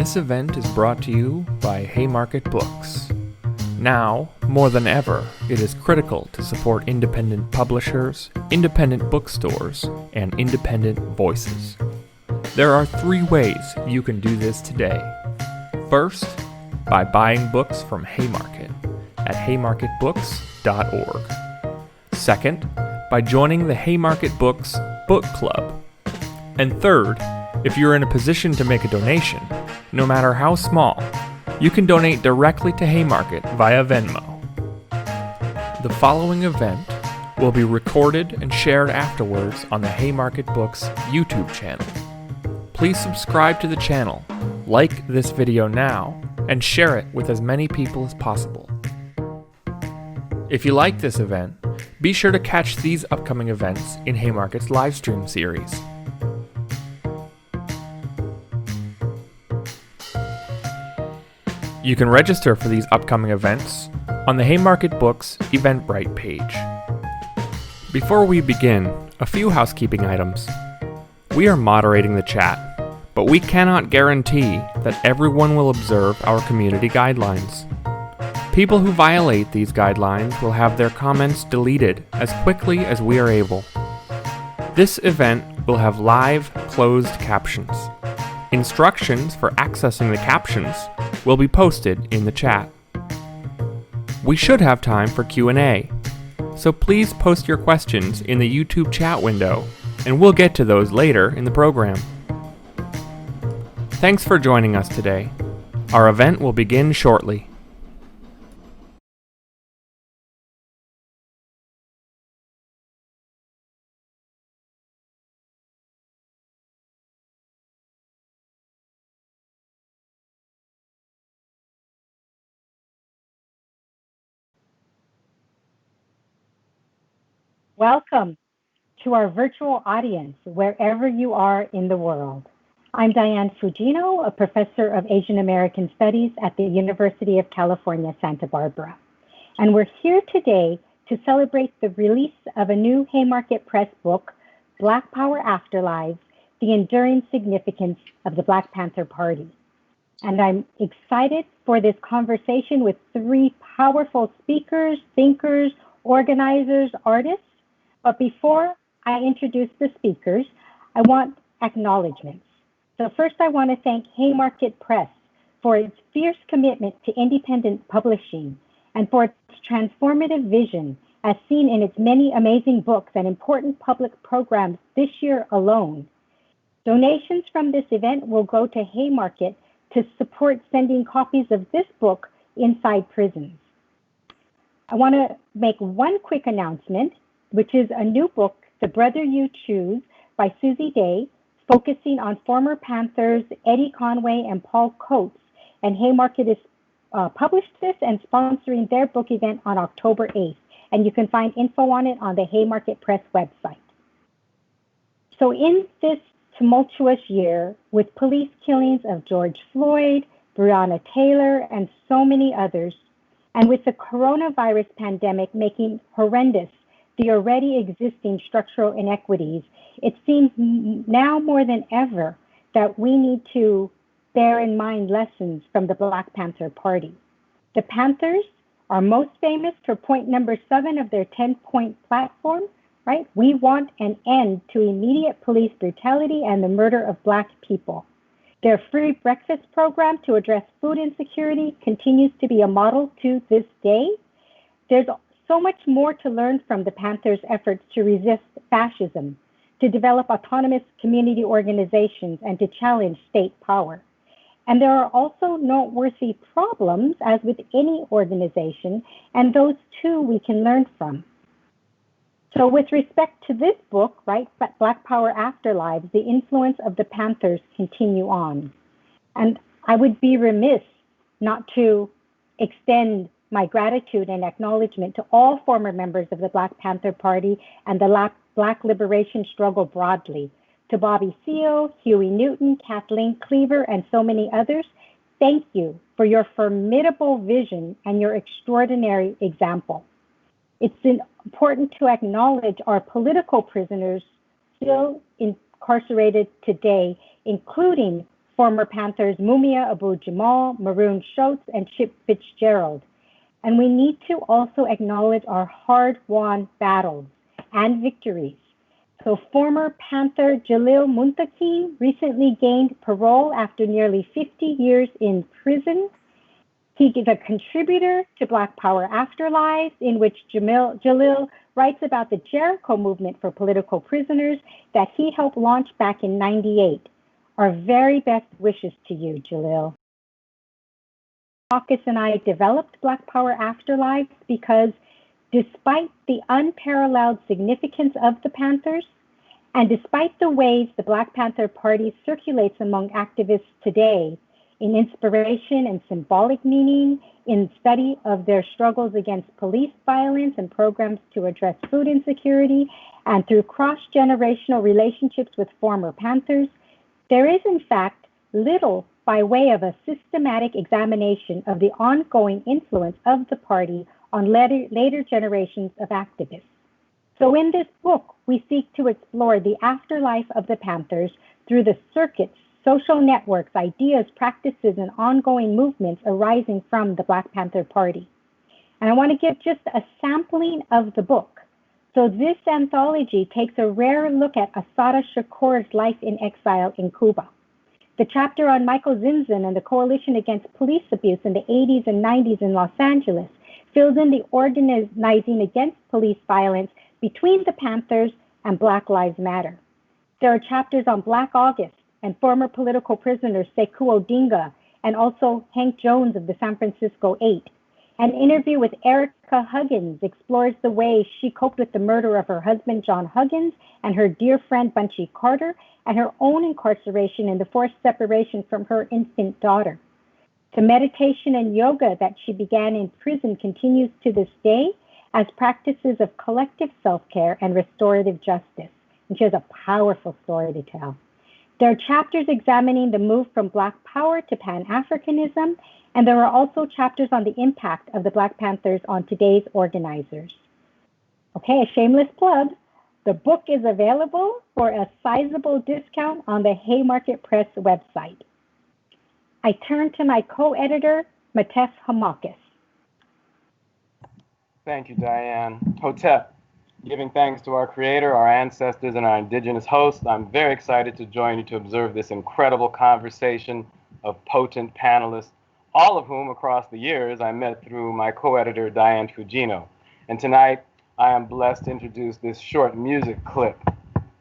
This event is brought to you by Haymarket Books. Now, more than ever, it is critical to support independent publishers, independent bookstores, and independent voices. There are 3 ways you can do this today. First, by buying books from Haymarket at haymarketbooks.org. Second, by joining the Haymarket Books Book Club. And third, if you're in a position to make a donation, no matter how small, you can donate directly to Haymarket via Venmo. The following event will be recorded and shared afterwards on the Haymarket Books YouTube channel. Please subscribe to the channel, like this video now, and share it with as many people as possible. If you like this event, be sure to catch these upcoming events in Haymarket's livestream series. You can register for these upcoming events on the Haymarket Books Eventbrite page. Before we begin, a few housekeeping items. We are moderating the chat, but we cannot guarantee that everyone will observe our community guidelines. People who violate these guidelines will have their comments deleted as quickly as we are able. This event will have live closed captions. Instructions for accessing the captions will be posted in the chat. We should have time for Q&A, so please post your questions in the YouTube chat window, and we'll get to those later in the program. Thanks for joining us today. Our event will begin shortly. Welcome to our virtual audience, wherever you are in the world. I'm Diane Fujino, a professor of Asian American Studies at the University of California, Santa Barbara. And we're here today to celebrate the release of a new Haymarket Press book, Black Power Afterlives, The Enduring Significance of the Black Panther Party. And I'm excited for this conversation with 3 powerful speakers, thinkers, organizers, artists. But before I introduce the speakers, I want acknowledgements. So first, I want to thank Haymarket Press for its fierce commitment to independent publishing and for its transformative vision as seen in its many amazing books and important public programs this year alone. Donations from this event will go to Haymarket to support sending copies of this book inside prisons. I want to make one quick announcement, which is a new book, The Brother You Choose, by Susie Day, focusing on former Panthers Eddie Conway and Paul Coates. And Haymarket is published this and sponsoring their book event on October 8th. And you can find info on it on the Haymarket Press website. So in this tumultuous year, with police killings of George Floyd, Breonna Taylor, and so many others, and with the coronavirus pandemic making horrendous the already existing structural inequities, it seems now more than ever that we need to bear in mind lessons from the Black Panther Party. The Panthers are most famous for point number 7 of their 10-point platform, right? We want an end to immediate police brutality and the murder of Black people. Their free breakfast program to address food insecurity continues to be a model to this day. There's so much more to learn from the Panthers' efforts to resist fascism, to develop autonomous community organizations, and to challenge state power. And there are also noteworthy problems, as with any organization, and those too we can learn from. So with respect to this book, right, Black Power Afterlives, the influence of the Panthers continue on. And I would be remiss not to extend my gratitude and acknowledgement to all former members of the Black Panther Party and the Black liberation struggle broadly, to Bobby Seale, Huey Newton, Kathleen Cleaver, and so many others. Thank you for your formidable vision and your extraordinary example. It's important to acknowledge our political prisoners still incarcerated today, including former Panthers Mumia Abu-Jamal, Maroon Schultz, and Chip Fitzgerald. And we need to also acknowledge our hard-won battles and victories. So former Panther Jalil Muntaqim recently gained parole after nearly 50 years in prison. He is a contributor to Black Power Afterlives, in which Jalil writes about the Jericho movement for political prisoners that he helped launch back in '98. Our very best wishes to you, Jalil. Marcus and I developed Black Power Afterlives because despite the unparalleled significance of the Panthers, and despite the ways the Black Panther Party circulates among activists today, in inspiration and symbolic meaning, in study of their struggles against police violence and programs to address food insecurity, and through cross-generational relationships with former Panthers, there is in fact little by way of a systematic examination of the ongoing influence of the party on later generations of activists. So in this book, we seek to explore the afterlife of the Panthers through the circuits, social networks, ideas, practices, and ongoing movements arising from the Black Panther Party. And I want to give just a sampling of the book. So this anthology takes a rare look at Assata Shakur's life in exile in Cuba. The chapter on Michael Zinzin and the Coalition Against Police Abuse in the 80s and 90s in Los Angeles fills in the organizing against police violence between the Panthers and Black Lives Matter. There are chapters on Black August and former political prisoners Sekou Odinga and also Hank Jones of the San Francisco 8. An interview with Erica Huggins explores the way she coped with the murder of her husband, John Huggins, and her dear friend, Bunchy Carter, and her own incarceration and the forced separation from her infant daughter. The meditation and yoga that she began in prison continues to this day as practices of collective self-care and restorative justice. And she has a powerful story to tell. There are chapters examining the move from Black Power to Pan-Africanism, and there are also chapters on the impact of the Black Panthers on today's organizers. Okay, a shameless plug. The book is available for a sizable discount on the Haymarket Press website. I turn to my co-editor, Matef Hamakis. Thank you, Diane. Hotep, giving thanks to our creator, our ancestors, and our indigenous hosts, I'm very excited to join you to observe this incredible conversation of potent panelists, all of whom across the years I met through my co-editor, Diane Fujino. And tonight, I am blessed to introduce this short music clip,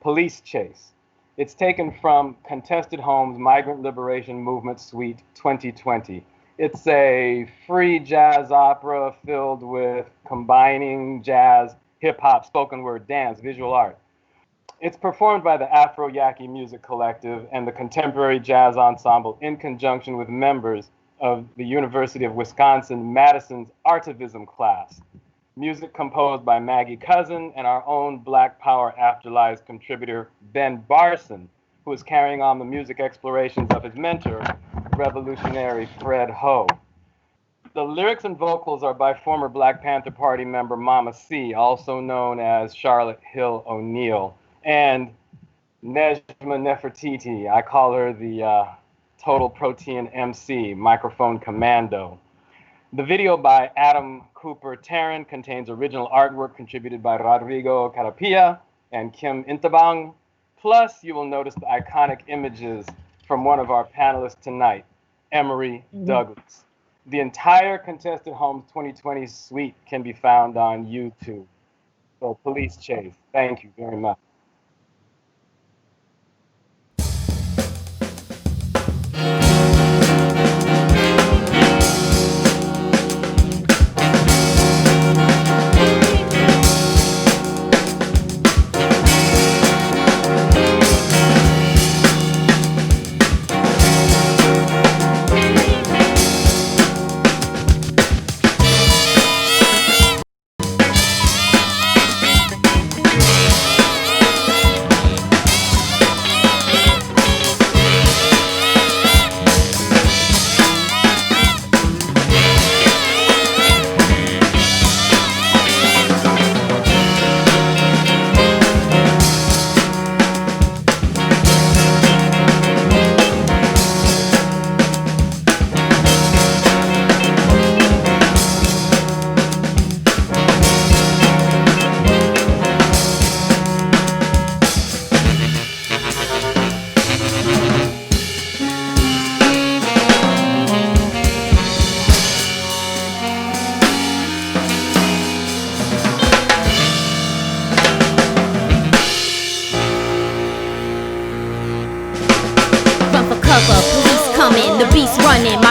Police Chase. It's taken from Contested Home's Migrant Liberation Movement Suite 2020. It's a free jazz opera filled with combining jazz, hip-hop, spoken word, dance, visual art. It's performed by the Afro Yaqui Music Collective and the Contemporary Jazz Ensemble in conjunction with members of the University of Wisconsin-Madison's Artivism class. Music composed by Maggie Cousin and our own Black Power Afterlives contributor, Ben Barson, who is carrying on the music explorations of his mentor, revolutionary Fred Ho. The lyrics and vocals are by former Black Panther Party member Mama C, also known as Charlotte Hill O'Neill, and Nejma Nefertiti. I call her the Total Protein MC, microphone commando. The video by Adam Cooper Tarrant contains original artwork contributed by Rodrigo Carapia and Kim Intabang. Plus, you will notice the iconic images from one of our panelists tonight, Emory Douglas. The entire Contested Homes 2020 suite can be found on YouTube. So Police Chase, thank you very much.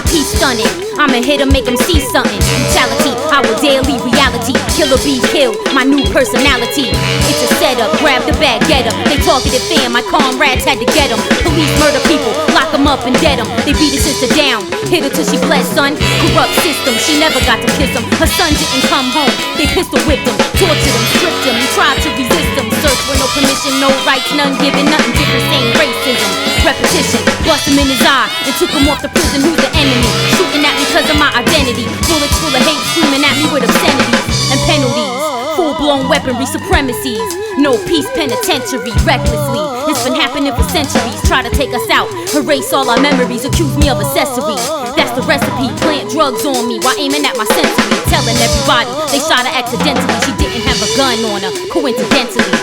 my piece stunning. I'ma hit 'em, make 'em see something. Brutality, our daily reality. Killer be killed, my new personality. It's a setup, grab the bag, get 'em. They targeted fam, my comrades had to get 'em. Police murder people, lock 'em up and dead 'em. They beat her sister down, hit her till she bled, son. Corrupt system, she never got to kiss him. Her son didn't come home, they pistol whipped him, tortured him, stripped him, and tried to resist him. Search for no permission, no rights, none given, nothing different, same racism. Repetition, bust him in his eye and took him off the prison. Who's the enemy? Shooting at me cause of my identity. Bullets full of hate, screaming at me with obscenities and penalties. Full-blown weaponry supremacies. No peace penitentiary, recklessly. It's been happening for centuries. Try to take us out, erase all our memories, accuse me of accessory. That's the recipe, plant drugs on me while aiming at my sensory. Telling everybody they shot her accidentally. She didn't have a gun on her, coincidentally.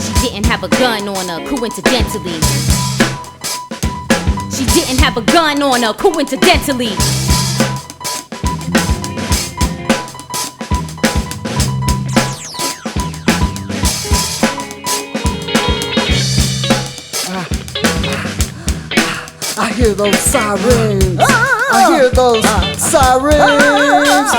She didn't have a gun on her, coincidentally. She didn't have a gun on her, coincidentally. I hear those sirens. I hear those sirens.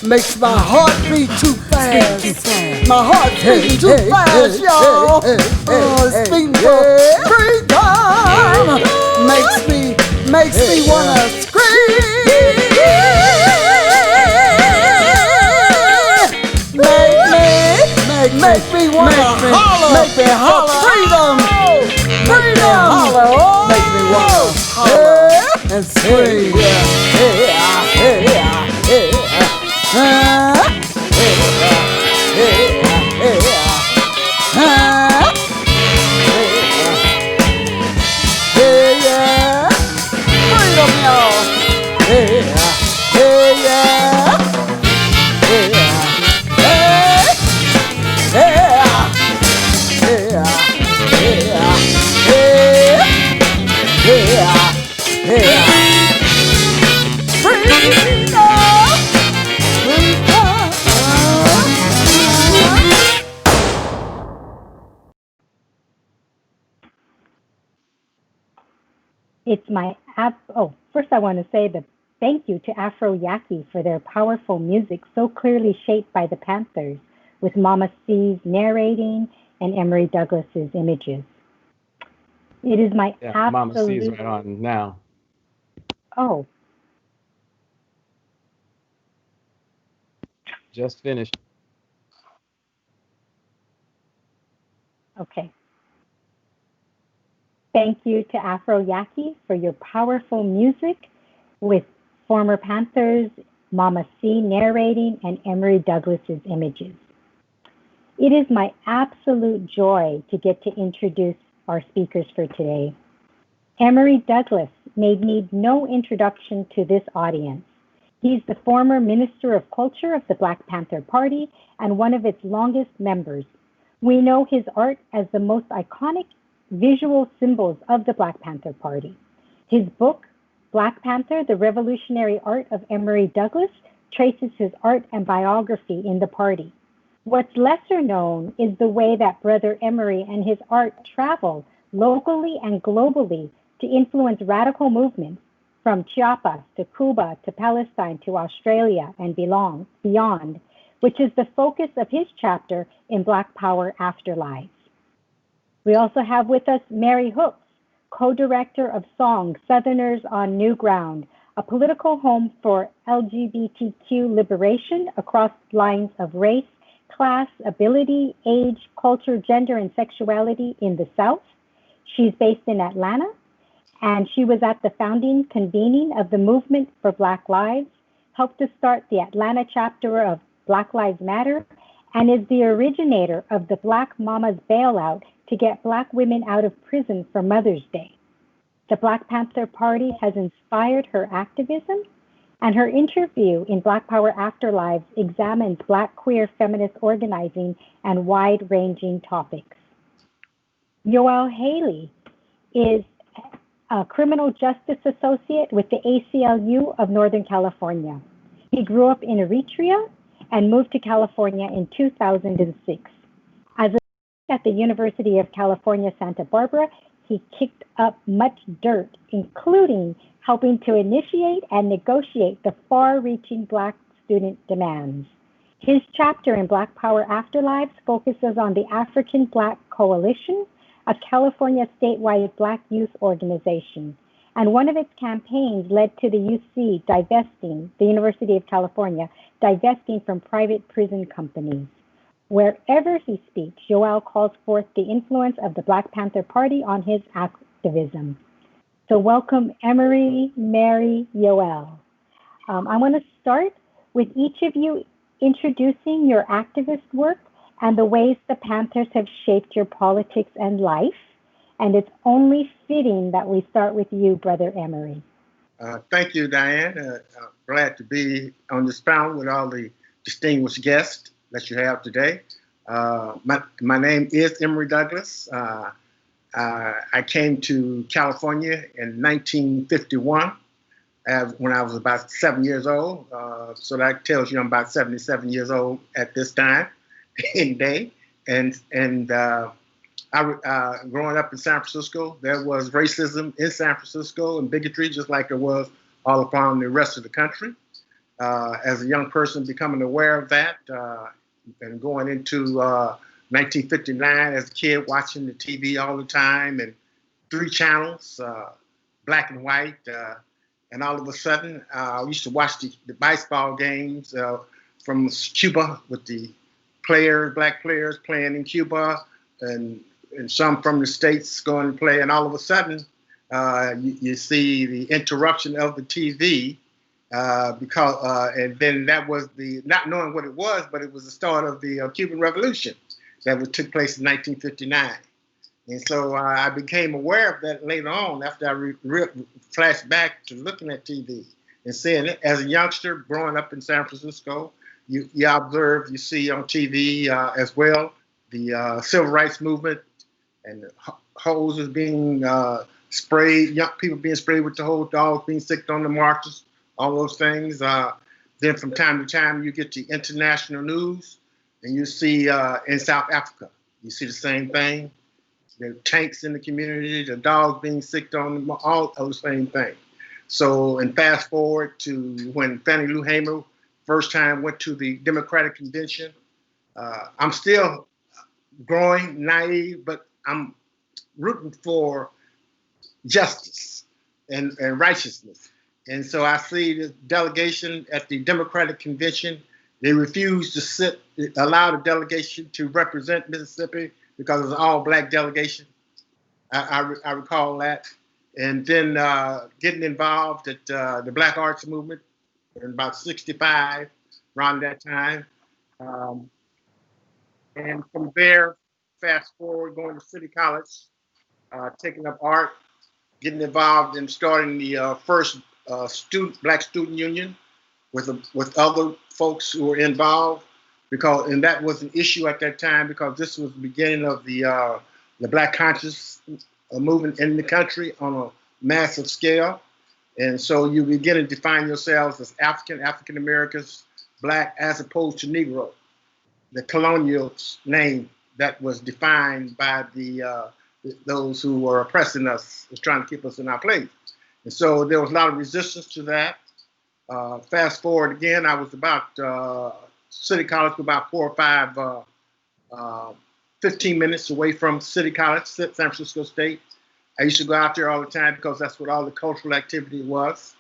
Makes my heart beat too fast. My heart beat too fast, y'all. It's beating for freedom. Makes me wanna scream. Make me wanna holler. Make me holler. Freedom. Freedom. Make me wanna holler and scream. Freedom, y'all. It's my first I want to say the thank you to Afro Yaki for their powerful music so clearly shaped by the Panthers, with Mama C's narrating and Emory Douglas's images. It is my absolute... Mama C's right on now. Oh. Just finished. Okay. Thank you to Afro Yaki for your powerful music, with former Panthers, Mama C narrating, and Emory Douglas's images. It is my absolute joy to get to introduce our speakers for today. Emory Douglas may need no introduction to this audience. He's the former Minister of Culture of the Black Panther Party and one of its longest members. We know his art as the most iconic visual symbols of the Black Panther Party. His book, Black Panther, The Revolutionary Art of Emory Douglas, traces his art and biography in the party. What's lesser known is the way that Brother Emory and his art travel locally and globally to influence radical movements from Chiapas to Cuba to Palestine to Australia and beyond, which is the focus of his chapter in Black Power Afterlives. We also have with us Mary Hooks, co-director of Song Southerners on New Ground, a political home for LGBTQ liberation across lines of race, class, ability, age, culture, gender, and sexuality in the South. She's based in Atlanta, and she was at the founding convening of the Movement for Black Lives, helped to start the Atlanta chapter of Black Lives Matter, and is the originator of the Black Mamas Bailout to get Black women out of prison for Mother's Day. The Black Panther Party has inspired her activism, and her interview in Black Power Afterlives examines Black queer feminist organizing and wide-ranging topics. Yoel Haile is a criminal justice associate with the ACLU of Northern California. He grew up in Eritrea and moved to California in 2006. As a at the University of California, Santa Barbara, he kicked up much dirt, including helping to initiate and negotiate the far-reaching Black student demands. His chapter in Black Power Afterlives focuses on the African Black Coalition, a California statewide Black youth organization. And one of its campaigns led to the UC divesting, the University of California, divesting from private prison companies. Wherever he speaks, Yoel calls forth the influence of the Black Panther Party on his activism. So welcome, Emory, Mary, Yoel. I want to start with each of you introducing your activist work and the ways the Panthers have shaped your politics and life. And it's only fitting that we start with you, Brother Emory. Thank you, Diane. Glad to be on this panel with all the distinguished guests that you have today. My name is Emory Douglas. I came to California in 1951 when I was about 7 years old. So that tells you I'm about 77 years old at this time in day. And growing up in San Francisco, there was racism in San Francisco and bigotry, just like there was all upon the rest of the country. As a young person, becoming aware of that and going into 1959 as a kid, watching the TV all the time and 3 channels, black and white. And all of a sudden, I used to watch the baseball games from Cuba with the black players playing in Cuba, and some from the States going to play. And all of a sudden, you see the interruption of the TV and then that was not knowing what it was, but it was the start of the Cuban Revolution that took place in 1959. And so I became aware of that later on after I flashed back to looking at TV and seeing it. As a youngster growing up in San Francisco, you observe, you see on TV as well, the civil rights movement and hoses being sprayed, young people being sprayed with the hose, dogs being sicked on the marches, all those things. Then from time to time, you get the international news and you see in South Africa, you see the same thing. The tanks in the community, the dogs being sicked on them, all of the same thing. So, and fast forward to when Fannie Lou Hamer first time went to the Democratic Convention. I'm still growing, naive, but I'm rooting for justice and righteousness. And so I see the delegation at the Democratic Convention. They refused to allow the delegation to represent Mississippi because it was an all-black delegation. I recall that. And then getting involved at the Black Arts Movement in about 65, around that time. And from there, fast forward, going to City College, taking up art, getting involved in starting the first Black Student Union with other folks who were involved, and that was an issue at that time because this was the beginning of the Black conscious movement in the country on a massive scale. And so you begin to define yourselves as African Americans, Black, as opposed to Negro, the colonial name that was defined by those who were oppressing us, was trying to keep us in our place. And so there was a lot of resistance to that. Fast forward again, I was about City College, about 4 or 5, 15 minutes away from City College, San Francisco State. I used to go out there all the time because that's what all the cultural activity was.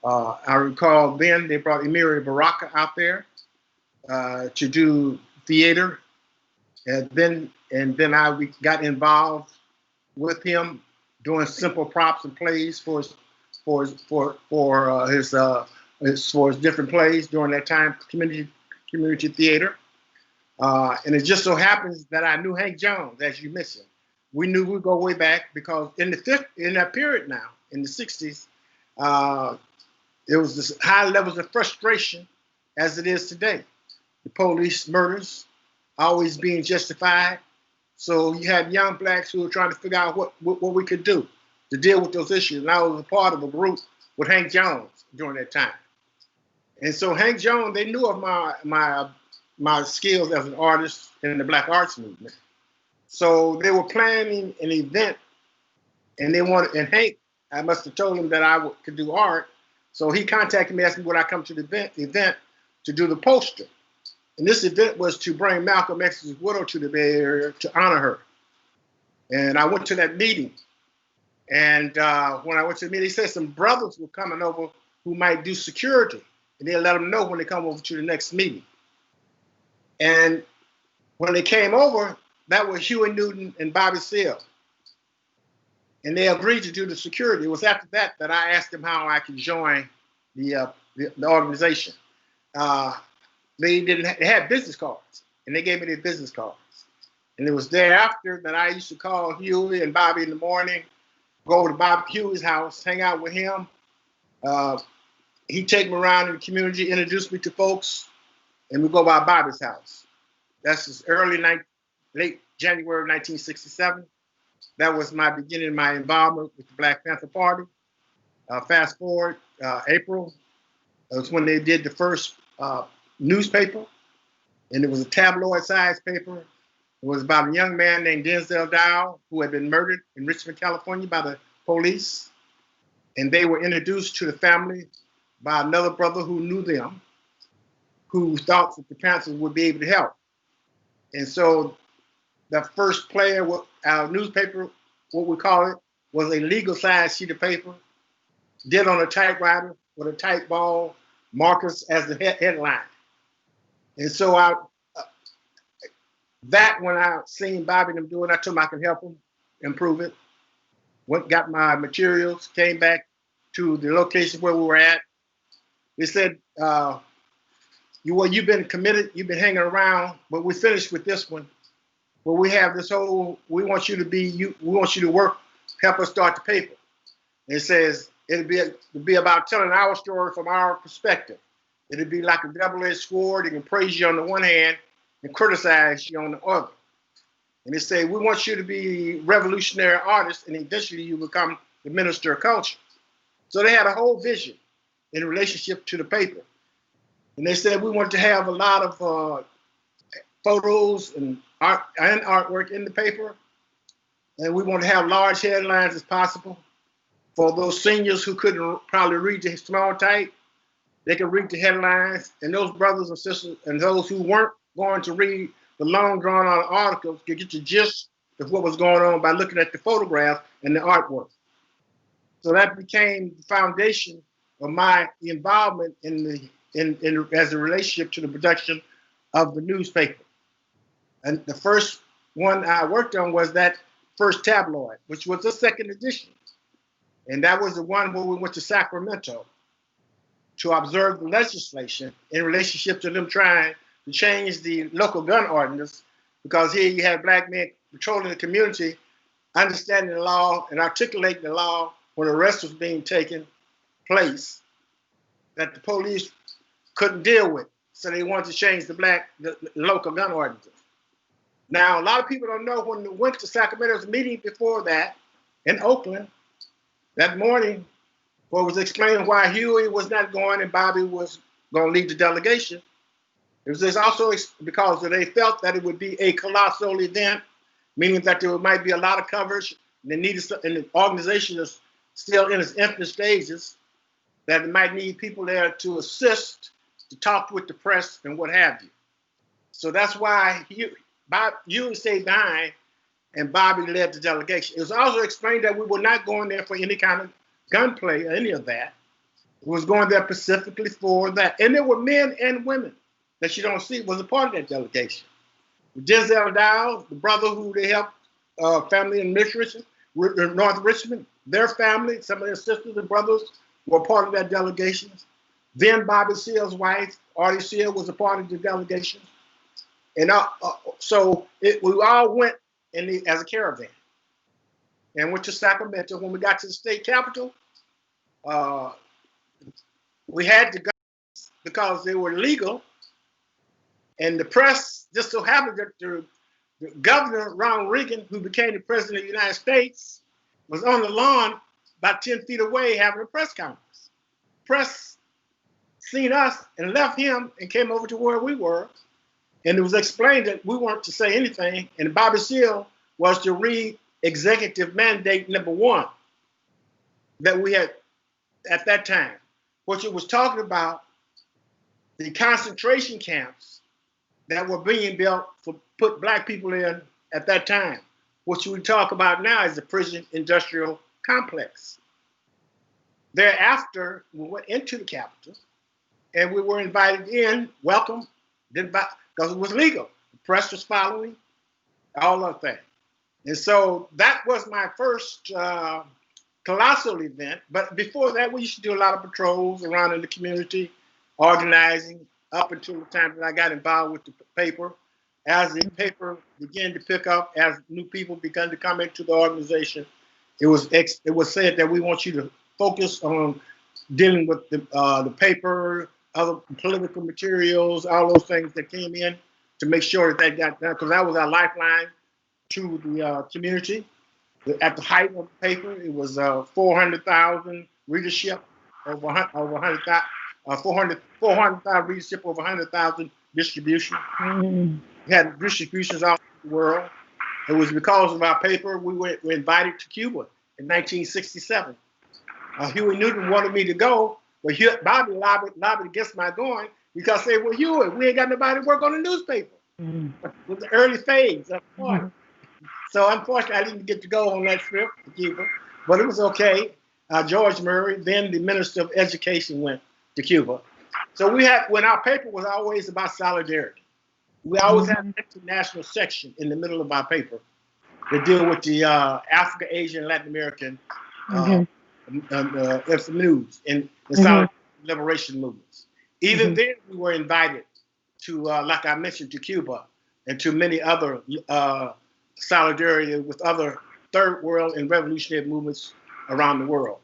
I recall then they brought Emory Baraka out there to do theater. And then I got involved with him doing simple props and plays for his different plays during that time, community theater. And it just so happens that I knew Hank Jones, as you mentioned. We knew we'd go way back because in that period now, in the 60s, it was this high levels of frustration as it is today. The police murders always being justified. So you had young blacks who were trying to figure out what we could do to deal with those issues. And I was a part of a group with Hank Jones during that time. And so Hank Jones, they knew of my skills as an artist in the Black Arts Movement. So they were planning an event And they wanted, and Hank, I must have told him that I could do art. So he contacted me, asked me would I come to the event to do the poster. And this event was to bring Malcolm X's widow to the Bay Area to honor her. And I went to that meeting. And when I went to the meeting, they said some brothers were coming over who might do security. And they'll let them know when they come over to the next meeting. And when they came over, that was Huey Newton and Bobby Seale. And they agreed to do the security. It was after that that I asked them how I could join the organization. They had business cards, and they gave me their business cards. And it was thereafter that I used to call Huey and Bobby in the morning, go over to Bob Huey's house, hang out with him. He'd take me around in the community, introduce me to folks, and we go by Bobby's house. That's late January of 1967. That was my beginning, my involvement with the Black Panther Party. Fast forward, April, it was when they did the first newspaper, and it was a tabloid-sized paper. It was about a young man named Denzel Dow who had been murdered in Richmond, California by the police. And they were introduced to the family by another brother who knew them, who thought that the Panthers would be able to help. And so the first player, our newspaper, what we call it, was a legal-sized sheet of paper, did on a typewriter with a type ball, markers as the headline. And so when I seen Bobby and them doing, I told him I could help them improve it. Went, got my materials, came back to the location where we were at. They said, you've been committed, you've been hanging around, but we finished with this one. But we have this we want you to work, help us start the paper. And it says, it'll be about telling our story from our perspective. It'll be like a double-edged sword. It can praise you on the one hand and criticize you on the other. And they say, we want you to be revolutionary artists, and eventually you become the minister of culture. So they had a whole vision in relationship to the paper. And they said we want to have a lot of photos and artwork in the paper. And we want to have large headlines as possible. For those seniors who couldn't probably read the small type, they could read the headlines. And those brothers and sisters and those who weren't going to read the long drawn out articles could get the gist of what was going on by looking at the photograph and the artwork. So that became the foundation of my involvement as a relationship to the production of the newspaper. And the first one I worked on was that first tabloid, which was the second edition. And that was the one where we went to Sacramento to observe the legislation in relationship to them trying to change the local gun ordinance, because here you had black men patrolling the community, understanding the law and articulating the law when arrest was being taken place that the police couldn't deal with. So they wanted to change the local gun ordinance. Now, a lot of people don't know, when we went to Sacramento's meeting before that in Oakland, that morning, where it was explaining why Huey was not going and Bobby was going to lead the delegation. It was also because they felt that it would be a colossal event, meaning that there might be a lot of coverage, and the organization is still in its infant stages, that it might need people there to assist, to talk with the press and what have you. So that's why Huey stayed behind and Bobby led the delegation. It was also explained that we were not going there for any kind of gunplay or any of that. We was going there specifically for that. And there were men and women that you don't see was a part of that delegation. Denzel Dow, the brother who they helped, family in North Richmond, their family, some of their sisters and brothers were part of that delegation. Then Bobby Seale's wife, Artie Seale, was a part of the delegation. And so we all went as a caravan and went to Sacramento. When we got to the state capitol, we had to go because they were legal. And the press just so happened that the governor, Ronald Reagan, who became the president of the United States, was on the lawn about 10 feet away having a press conference. Press seen us and left him and came over to where we were. And it was explained that we weren't to say anything. And Bobby Seale was to read executive mandate number one that we had at that time, which it was talking about the concentration camps that were being built to put black people in at that time. What we talk about now is the prison industrial complex. Thereafter, we went into the Capitol and we were invited in, welcome, because it was legal. The press was following, all of that. And so that was my first colossal event. But before that, we used to do a lot of patrols around in the community, organizing up until the time that I got involved with the paper. As the paper began to pick up, as new people began to come into the organization, it was said that we want you to focus on dealing with the paper, other political materials, all those things that came in to make sure that they got done, because that was our lifeline to the community. At the height of the paper, it was 400,000 readership, over 100,000, 400,000 readership, over 100,000 distribution. Mm-hmm. We had distributions all over the world. It was because of our paper we were invited to Cuba in 1967. Huey Newton wanted me to go, but Bobby lobbied against my going because they said, well, Huey, we ain't got nobody to work on the newspaper. Mm-hmm. It was the early phase of the party. Mm-hmm. So unfortunately, I didn't get to go on that trip to Cuba, but it was okay. George Murray, then the Minister of Education, went to Cuba. So when our paper was always about solidarity. We always had an international section in the middle of our paper that deal with the Africa, Asian, Latin American news and solid liberation movements. Even then, we were invited to, like I mentioned, to Cuba and to many other solidarity with other third world and revolutionary movements around the world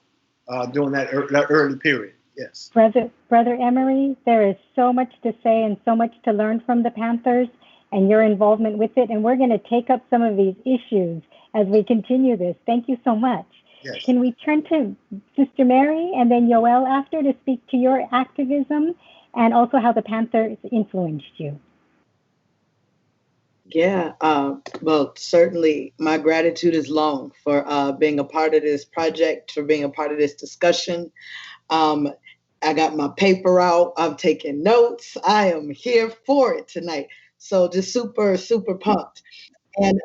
during that early period. Yes. Brother Emory, there is so much to say and so much to learn from the Panthers and your involvement with it. And we're going to take up some of these issues as we continue this. Thank you so much. Yes. Can we turn to Sister Mary and then Yoel after to speak to your activism and also how the Panthers influenced you? Yeah, well, certainly my gratitude is long for being a part of this project, for being a part of this discussion. I got my paper out. I'm taking notes. I am here for it tonight. So just super, super pumped. And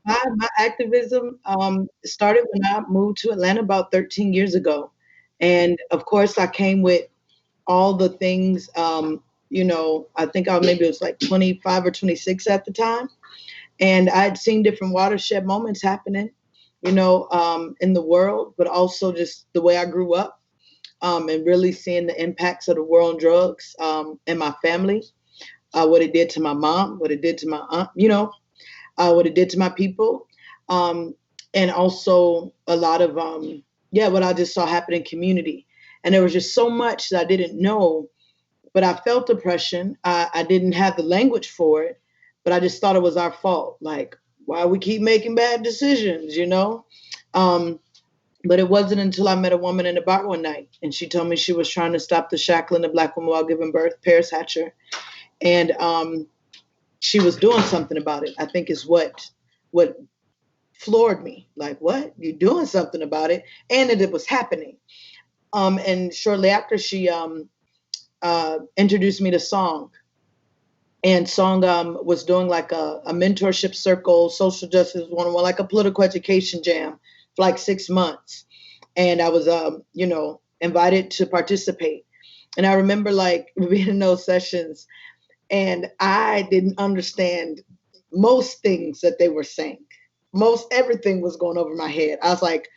my activism started when I moved to Atlanta about 13 years ago. And of course, I came with all the things, I think maybe it was like 25 or 26 at the time. And I'd seen different watershed moments happening, in the world, but also just the way I grew up. And really seeing the impacts of the war on drugs in my family, what it did to my mom, what it did to my aunt, what it did to my people. And also a lot of, what I just saw happen in community. And there was just so much that I didn't know, but I felt oppression. I didn't have the language for it, but I just thought it was our fault. Like, why we keep making bad decisions, But it wasn't until I met a woman in a bar one night, and she told me she was trying to stop the shackling of Black women while giving birth, Paris Hatcher. And she was doing something about it, I think is what floored me. Like, what? You're doing something about it? And that it was happening. And shortly after, she introduced me to Song. And Song was doing like a mentorship circle, social justice 101, like a political education jam. Like 6 months. And I was, invited to participate. And I remember like being in those sessions and I didn't understand most things that they were saying. Most everything was going over my head. I was like,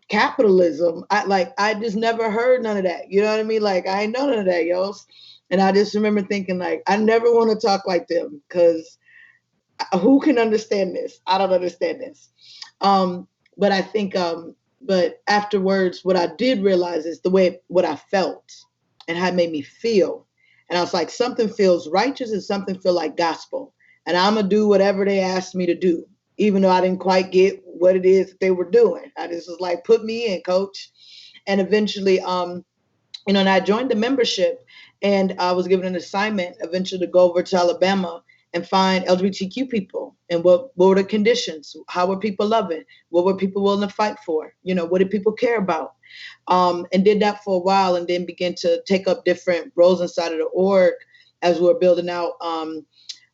capitalism. I just never heard none of that. You know what I mean? Like, I ain't know none of that, yo. And I just remember thinking like, I never want to talk like them because who can understand this? I don't understand this. But I think, but afterwards, what I did realize is what I felt and how it made me feel. And I was like, something feels righteous and something feel like gospel. And I'm going to do whatever they asked me to do, even though I didn't quite get what it is that they were doing. I just was like, put me in, coach. And eventually, and I joined the membership and I was given an assignment eventually to go over to Alabama and find LGBTQ people and what were the conditions? How were people loving? What were people willing to fight for? What did people care about? And did that for a while, and then began to take up different roles inside of the org as we were building out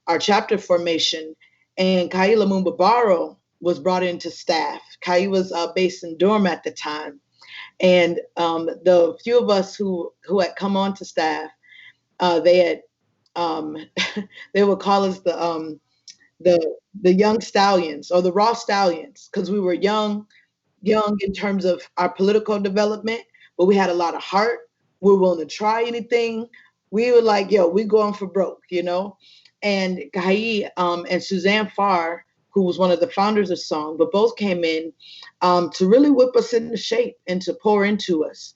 our chapter formation. And Kai Lumumba Barrow was brought into staff. Kai was based in Durham at the time. And the few of us who had come on to staff, they had they would call us the young stallions or the raw stallions, because we were young in terms of our political development, but we had a lot of heart. We were willing to try anything. We were like, yo, we going for broke, And Kai and Suzanne Farr, who was one of the founders of Song, but both came in to really whip us into shape and to pour into us.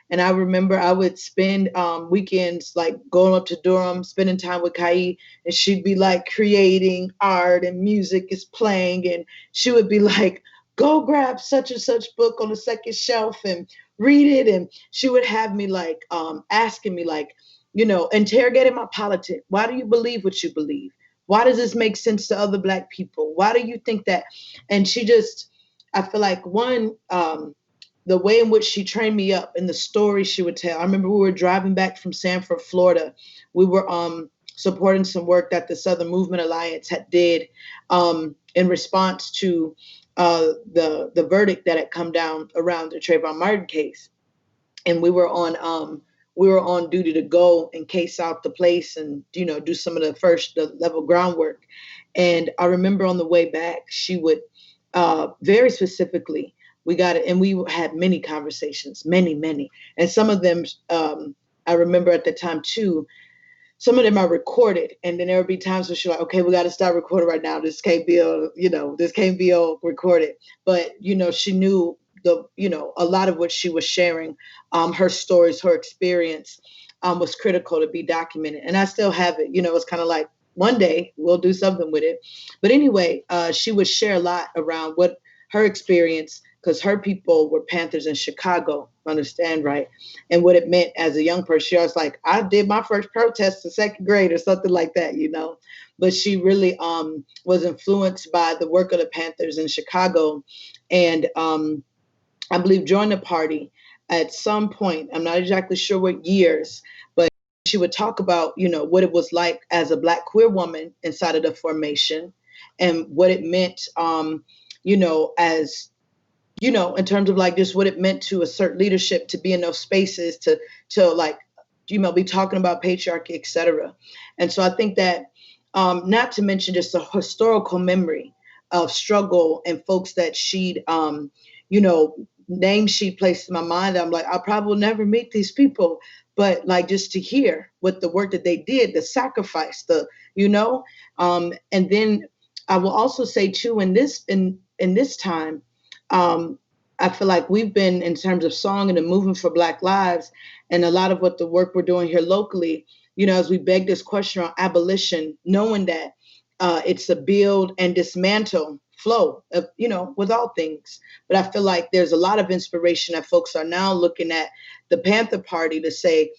And I remember I would spend weekends like going up to Durham, spending time with Kai, and she'd be like creating art and music is playing. And she would be like, go grab such and such book on the second shelf and read it. And she would have me like asking me like, interrogating my politics. Why do you believe what you believe? Why does this make sense to other Black people? Why do you think that? And she just, I feel like the way in which she trained me up and the stories she would tell. I remember we were driving back from Sanford, Florida. We were supporting some work that the Southern Movement Alliance did in response to the verdict that had come down around the Trayvon Martin case. And we were on duty to go and case out the place and, do some of the level groundwork. And I remember on the way back, she would very specifically, we got it. And we had many conversations, many. And some of them, I remember at the time too, some of them are recorded. And then there would be times where she's like, okay, we got to start recording right now. This can't be all recorded. But, she knew a lot of what she was sharing, her stories, her experience was critical to be documented. And I still have it. It's kind of like one day we'll do something with it. But anyway, she would share a lot around what her experience, because her people were Panthers in Chicago, understand, right? And what it meant as a young person. She was like, I did my first protest in second grade or something like that, But she really was influenced by the work of the Panthers in Chicago. And I believe joined the party at some point. I'm not exactly sure what years, but she would talk about, what it was like as a Black queer woman inside of the formation and what it meant, as, in terms of like just what it meant to assert leadership, to be in those spaces, to like, be talking about patriarchy, et cetera. And so I think that, not to mention just a historical memory of struggle and folks that she'd, names she placed in my mind. I'm like, I probably will never meet these people, but like just to hear what the work that they did, the sacrifice, and then I will also say too, in this time, I feel like we've been, in terms of song and the movement for Black lives, and a lot of what the work we're doing here locally, as we beg this question on abolition, knowing that it's a build and dismantle flow of, with all things. But I feel like there's a lot of inspiration that folks are now looking at the Panther Party to say,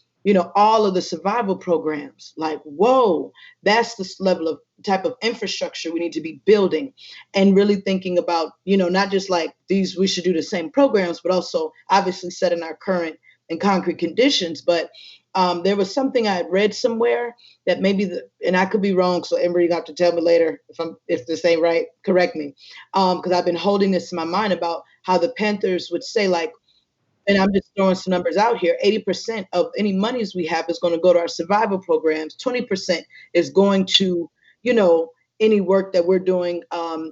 all of the survival programs, like, whoa, that's the level of type of infrastructure we need to be building, and really thinking about, not just like these, we should do the same programs, but also obviously set in our current and concrete conditions. But there was something I had read somewhere that maybe, and I could be wrong, so Emory, you have to tell me later if this ain't right, correct me, because I've been holding this in my mind about how the Panthers would say, like, and I'm just throwing some numbers out here, 80% of any monies we have is going to go to our survival programs. 20% is going to, any work that we're doing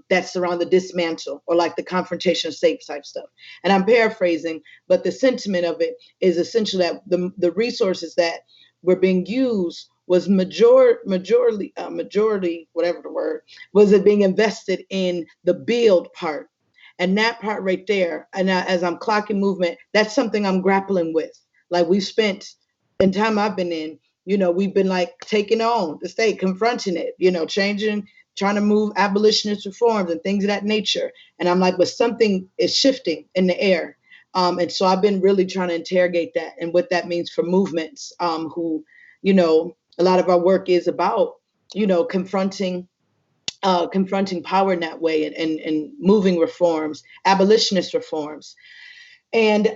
that's around the dismantle or like the confrontation safe type stuff. And I'm paraphrasing, but the sentiment of it is essentially that the resources that were being used was majority, whatever the word, was it being invested in the build part. And that part right there, and as I'm clocking movement, that's something I'm grappling with. Like we've spent, in time I've been in, we've been like taking on the state, confronting it, changing, trying to move abolitionist reforms and things of that nature. And I'm like, but something is shifting in the air. And so I've been really trying to interrogate that and what that means for movements who, a lot of our work is about confronting power in that way, and moving reforms, abolitionist reforms. And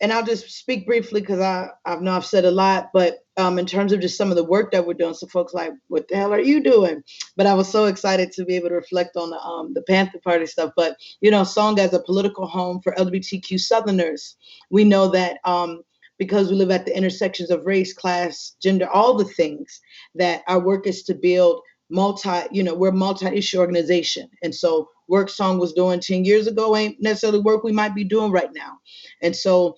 and I'll just speak briefly because I know I've said a lot, but in terms of just some of the work that we're doing, so folks like, what the hell are you doing? But I was so excited to be able to reflect on the Panther Party stuff. But, song as a political home for LGBTQ Southerners. We know that because we live at the intersections of race, class, gender, all the things, that our work is to build we're a multi-issue organization. And so work Song was doing 10 years ago ain't necessarily work we might be doing right now. And so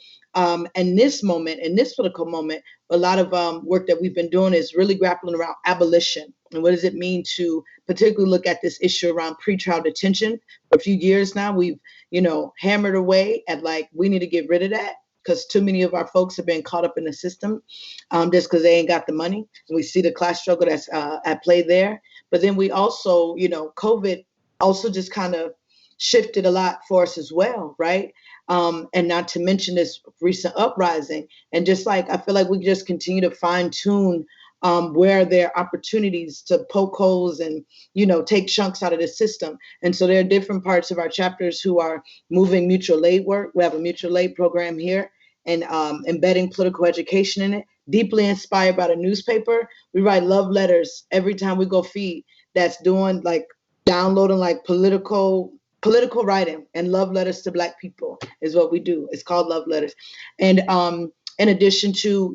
in this political moment, a lot of work that we've been doing is really grappling around abolition. And what does it mean to particularly look at this issue around pretrial detention? For a few years now, we've, hammered away at we need to get rid of that, because too many of our folks have been caught up in the system just because they ain't got the money. And we see the class struggle that's at play there. But then we also, COVID also just kind of shifted a lot for us as well, right? And not to mention this recent uprising. And just I feel like we just continue to fine tune where there are opportunities to poke holes and, take chunks out of the system. And so there are different parts of our chapters who are moving mutual aid work. We have a mutual aid program here, and embedding political education in it. Deeply inspired by the newspaper, we write love letters every time we go feed. That's doing downloading political writing, and love letters to Black people is what we do. It's called love letters. And in addition to,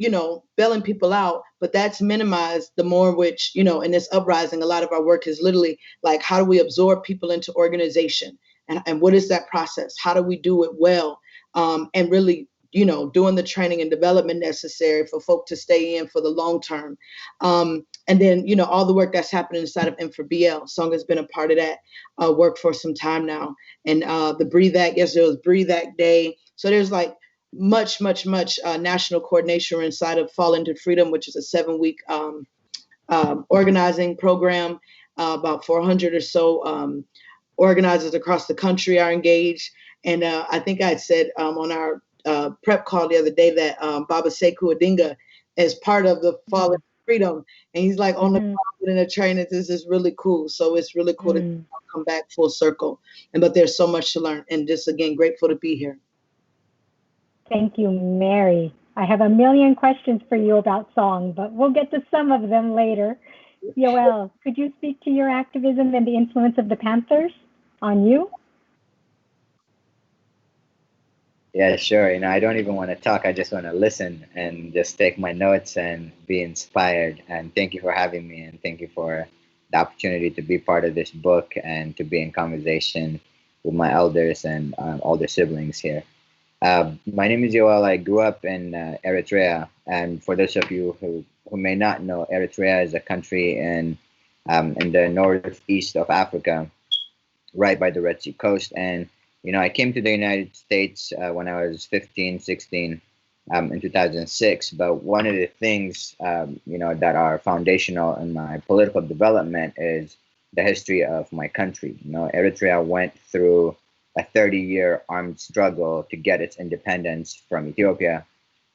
bailing people out, but that's minimized the more which, in this uprising, a lot of our work is literally how do we absorb people into organization? And what is that process? How do we do it well? And really, doing the training and development necessary for folk to stay in for the long term. And then, all the work that's happening inside of M4BL. Song has been a part of that work for some time now. And the Breathe Act, yesterday was Breathe Act Day. So there's much national coordination inside of Fall into Freedom, which is a 7-week organizing program. About 400 or so organizers across the country are engaged. And I think I had said on our prep call the other day that Baba Sekou Odinga is part of the Fall into Freedom. And he's on the in a train. This is really cool. So it's really cool to come back full circle. But there's so much to learn. And just, again, grateful to be here. Thank you, Mary. I have a million questions for you about song, but we'll get to some of them later. Yoel, could you speak to your activism and the influence of the Panthers on you? Yeah, sure. I don't even want to talk. I just want to listen and just take my notes and be inspired. And thank you for having me, and thank you for the opportunity to be part of this book and to be in conversation with my elders and older siblings here. My name is Yoel. I grew up in Eritrea, and for those of you who may not know, Eritrea is a country in the northeast of Africa, right by the Red Sea coast. And I came to the United States when I was 15, 16 in 2006. But one of the things that are foundational in my political development is the history of my country. Eritrea went through a 30-year armed struggle to get its independence from Ethiopia,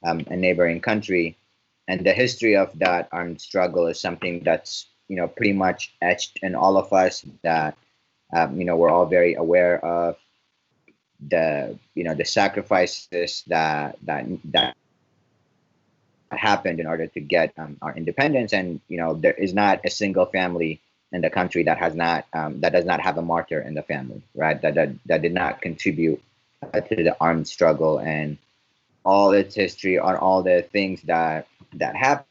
a neighboring country. And the history of that armed struggle is something that's, pretty much etched in all of us, that, we're all very aware of. The sacrifices that happened in order to get our independence. And, there is not a single family in the country that has not that does not have a martyr in the family, right? That did not contribute to the armed struggle and all its history, on all the things that happened.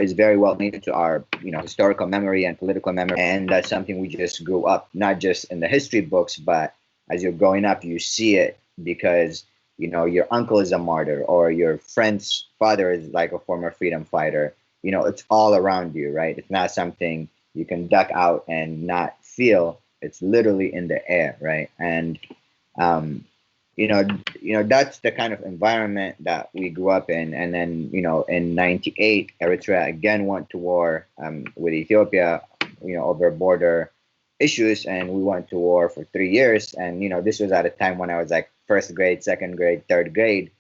Is very well linked to our, historical memory and political memory. And that's something we just grew up, not just in the history books, but as you're growing up, you see it because, your uncle is a martyr, or your friend's father is like a former freedom fighter. It's all around you, right? It's not something you can duck out and not feel. It's literally in the air, right? And, that's the kind of environment that we grew up in. And then, in 98, Eritrea again went to war with Ethiopia, over border issues. And we went to war for 3 years. And, this was at a time when I was like first grade, second grade, third grade.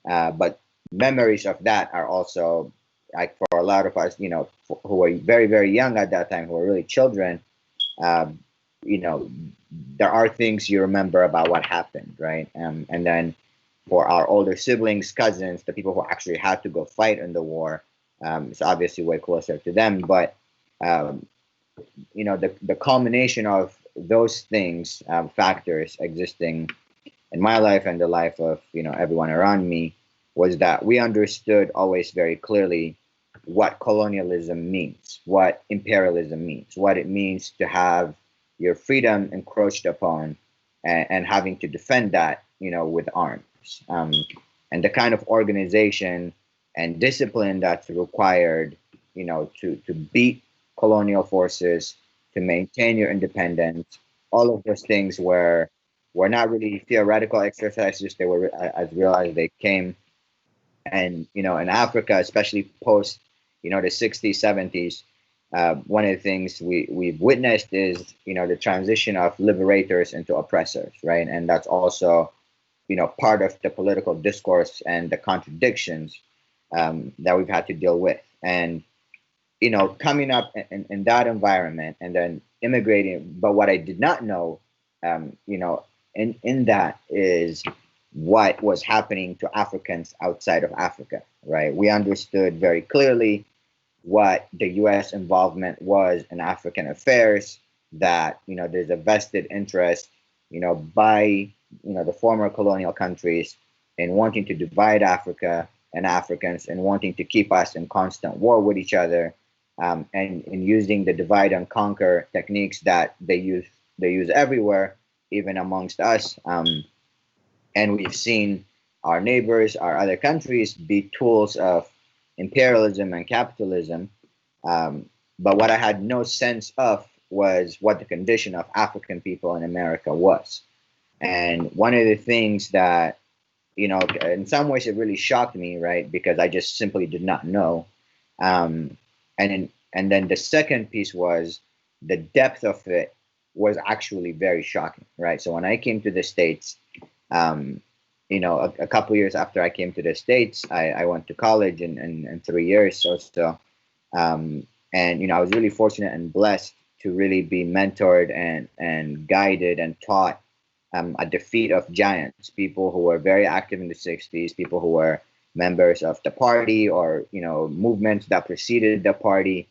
But memories of that are also, like, for a lot of us, who were very, very young at that time, who were really children, um, there are things you remember about what happened, right? And then for our older siblings, cousins, the people who actually had to go fight in the war, it's obviously way closer to them. But um, the culmination of those things, factors existing in my life and the life of everyone around me, was that we understood always very clearly what colonialism means, what imperialism means, what it means to have your freedom encroached upon, and having to defend that with arms, and the kind of organization and discipline that's required to beat colonial forces, to maintain your independence. All of those things were not really theoretical exercises. They were as real as they came. And in Africa, especially post the 60s, 70s, one of the things we've witnessed is the transition of liberators into oppressors, right? And that's also part of the political discourse and the contradictions that we've had to deal with. And coming up in that environment and then immigrating. But what I did not know, in that is what was happening to Africans outside of Africa, right? We understood very clearly what the U.S. involvement was in African affairs, that there's a vested interest by the former colonial countries in wanting to divide Africa and Africans, and wanting to keep us in constant war with each other, and in using the divide and conquer techniques that they use everywhere, even amongst us. And we've seen our neighbors, our other countries, be tools of imperialism and capitalism. But what I had no sense of was what the condition of African people in America was. And one of the things that, in some ways it really shocked me, right? Because I just simply did not know. And then the second piece was the depth of it was actually very shocking, right? So when I came to the States, a couple years after I came to the States, I went to college in 3 years or so. And I was really fortunate and blessed to really be mentored and guided and taught at the feet of giants, people who were very active in the 60s, people who were members of the party or movements that preceded the party,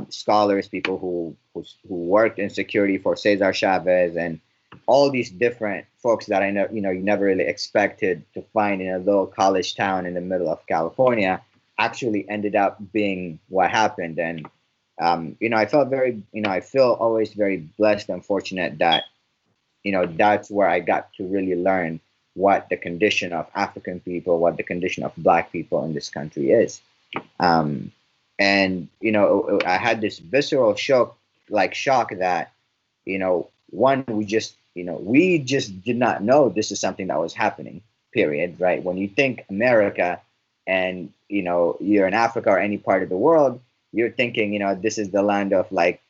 scholars, people who worked in security for Cesar Chavez, and all these different folks that I know you never really expected to find in a little college town in the middle of California, actually ended up being what happened. And I felt I feel always very blessed and fortunate that that's where I got to really learn what the condition of African people, what the condition of Black people in this country is. And I had this visceral shock that one, we just did not know this is something that was happening, period, right? When you think America and you're in Africa or any part of the world, you're thinking this is the land of, like,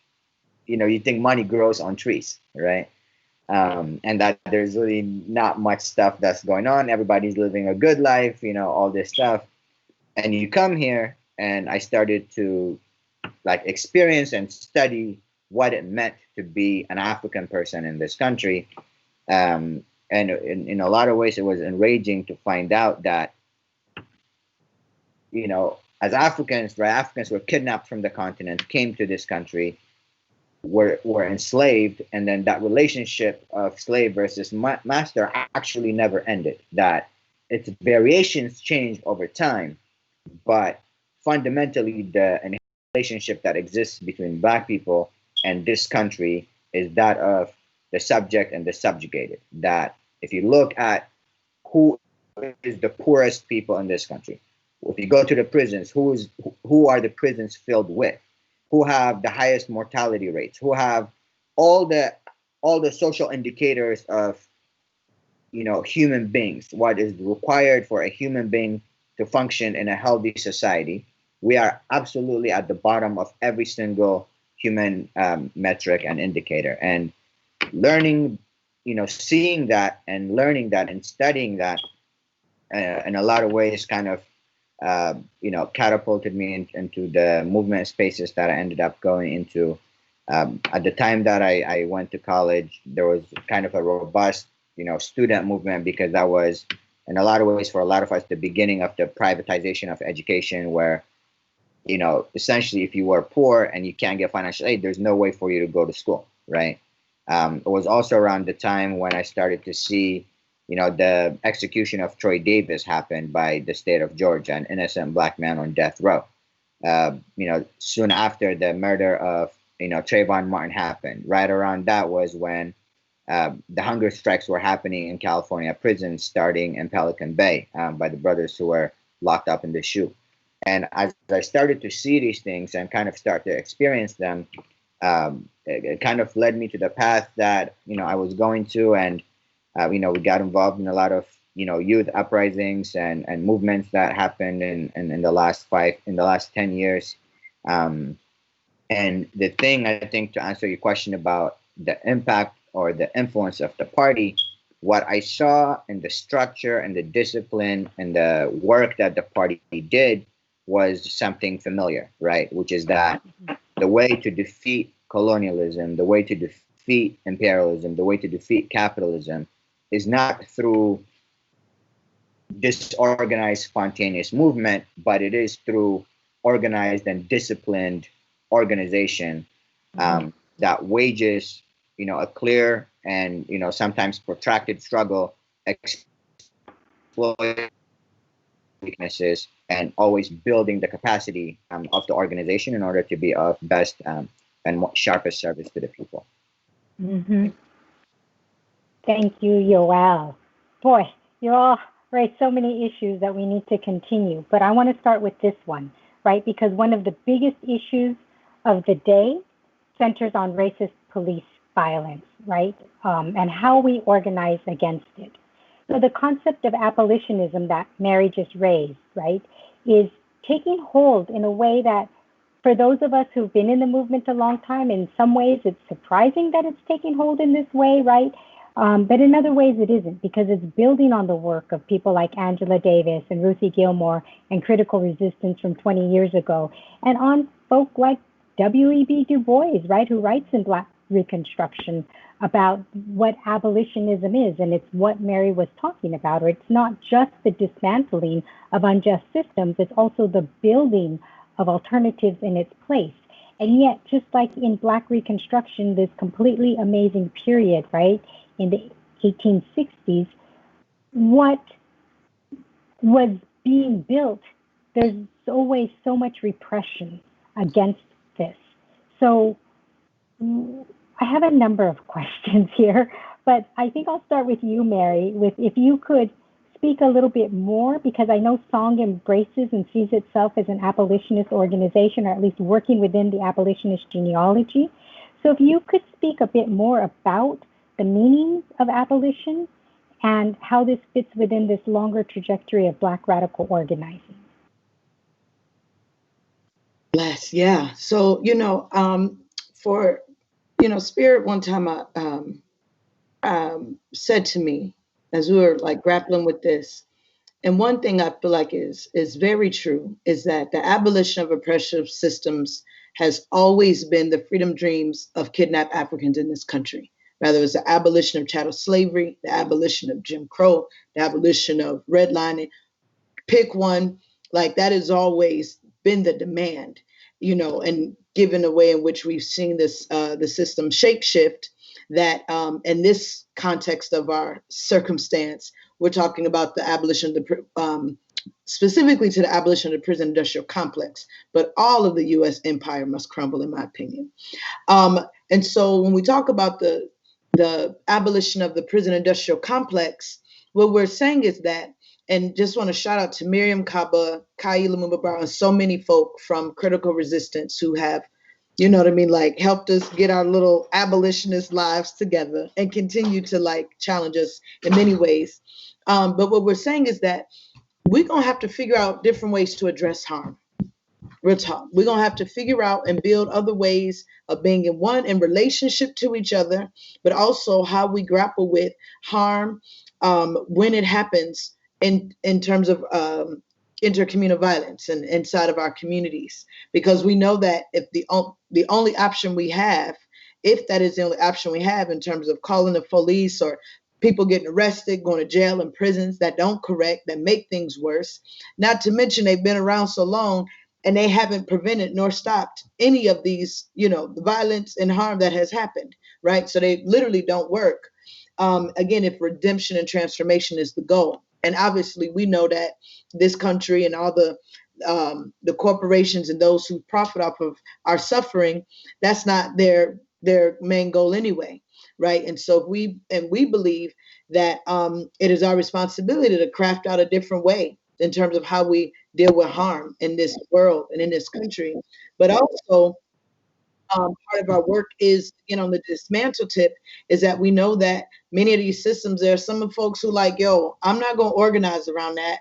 you think money grows on trees, right? And that there's really not much stuff that's going on. Everybody's living a good life, all this stuff. And you come here, and I started to experience and study what it meant to be an African person in this country. And in a lot of ways, it was enraging to find out that, as Africans, right, Africans were kidnapped from the continent, came to this country, were enslaved, and then that relationship of slave versus master actually never ended. That its variations changed over time, but fundamentally the relationship that exists between Black people and this country is that of the subject and the subjugated. That if you look at who is the poorest people in this country, if you go to the prisons, who are the prisons filled with? Who have the highest mortality rates? Who have all the social indicators of human beings? What is required for a human being to function in a healthy society? We are absolutely at the bottom of every single human metric and indicator. And learning, seeing that and learning that and studying that in a lot of ways kind of catapulted me into the movement spaces that I ended up going into. At the time that I went to college, there was kind of a robust, student movement, because that was, in a lot of ways, for a lot of us, the beginning of the privatization of education, where, essentially, if you were poor and you can't get financial aid, there's no way for you to go to school, right? It was also around the time when I started to see, the execution of Troy Davis happened by the state of Georgia, an innocent Black man on death row. Soon after the murder of, Trayvon Martin happened. Right around that was when the hunger strikes were happening in California prisons, starting in Pelican Bay, by the brothers who were locked up in the SHU. And as I started to see these things and kind of start to experience them, it kind of led me to the path that, I was going to. And, we got involved in a lot of, youth uprisings and movements that happened in the last 10 years. And the thing, I think, to answer your question about the impact or the influence of the party, what I saw in the structure and the discipline and the work that the party did was something familiar, right? Which is that the way to defeat colonialism, the way to defeat imperialism, the way to defeat capitalism is not through disorganized, spontaneous movement, but it is through organized and disciplined organization that wages, a clear and, sometimes protracted struggle, exploit weaknesses, and always building the capacity of the organization in order to be of best and sharpest service to the people. Mm-hmm. Thank you, Yoel. Boy, you all raised so many issues that we need to continue, but I want to start with this one, right? Because one of the biggest issues of the day centers on racist police violence, right? And how we organize against it. So the concept of abolitionism that Mary just raised, right, is taking hold in a way that, for those of us who've been in the movement a long time, in some ways it's surprising that it's taking hold in this way, right? But in other ways it isn't, because it's building on the work of people like Angela Davis and Ruthie Gilmore and Critical Resistance from 20 years ago, and on folk like W.E.B. Du Bois, right, who writes in Black Reconstruction about what abolitionism is, and it's what Mary was talking about. Or it's not just the dismantling of unjust systems, it's also the building of alternatives in its place. And yet, just like in Black Reconstruction, this completely amazing period, right, in the 1860s, what was being built, there's always so much repression against this. So I have a number of questions here, but I think I'll start with you, Mary, with if you could speak a little bit more, because I know SONG embraces and sees itself as an abolitionist organization, or at least working within the abolitionist genealogy. So if you could speak a bit more about the meanings of abolition and how this fits within this longer trajectory of Black radical organizing. Yes, yeah. So, for, Spirit one time said to me, as we were like grappling with this, and one thing I feel like is very true, is that the abolition of oppressive systems has always been the freedom dreams of kidnapped Africans in this country. Whether it's the abolition of chattel slavery, the abolition of Jim Crow, the abolition of redlining, pick one, like that has always been the demand, and given the way in which we've seen this, the system shapeshift, that in this context of our circumstance, we're talking about the abolition of the, specifically to the abolition of the prison industrial complex, but all of the U.S. empire must crumble, in my opinion. And so when we talk about the abolition of the prison industrial complex, what we're saying is that, and just want to shout out to Miriam Kaba, Kai Lumumba Brown, and so many folk from Critical Resistance who have, like helped us get our little abolitionist lives together and continue to like challenge us in many ways. But what we're saying is that we're going to have to figure out different ways to address harm. Real talk. We're going to have to figure out and build other ways of being in relationship to each other, but also how we grapple with harm when it happens in terms of intercommunal violence and inside of our communities, because we know that if the only option we have, if that is the only option we have in terms of calling the police or people getting arrested, going to jail and prisons that don't correct, that make things worse, not to mention they've been around so long and they haven't prevented nor stopped any of these, the violence and harm that has happened, right? So they literally don't work. Again, if redemption and transformation is the goal. And obviously, we know that this country and all the corporations and those who profit off of our suffering, that's not their main goal anyway, right? And so we believe that it is our responsibility to craft out a different way in terms of how we deal with harm in this world and in this country, but also part of our work is, on the dismantle tip, is that we know that many of these systems, there are some folks who like, yo, I'm not going to organize around that.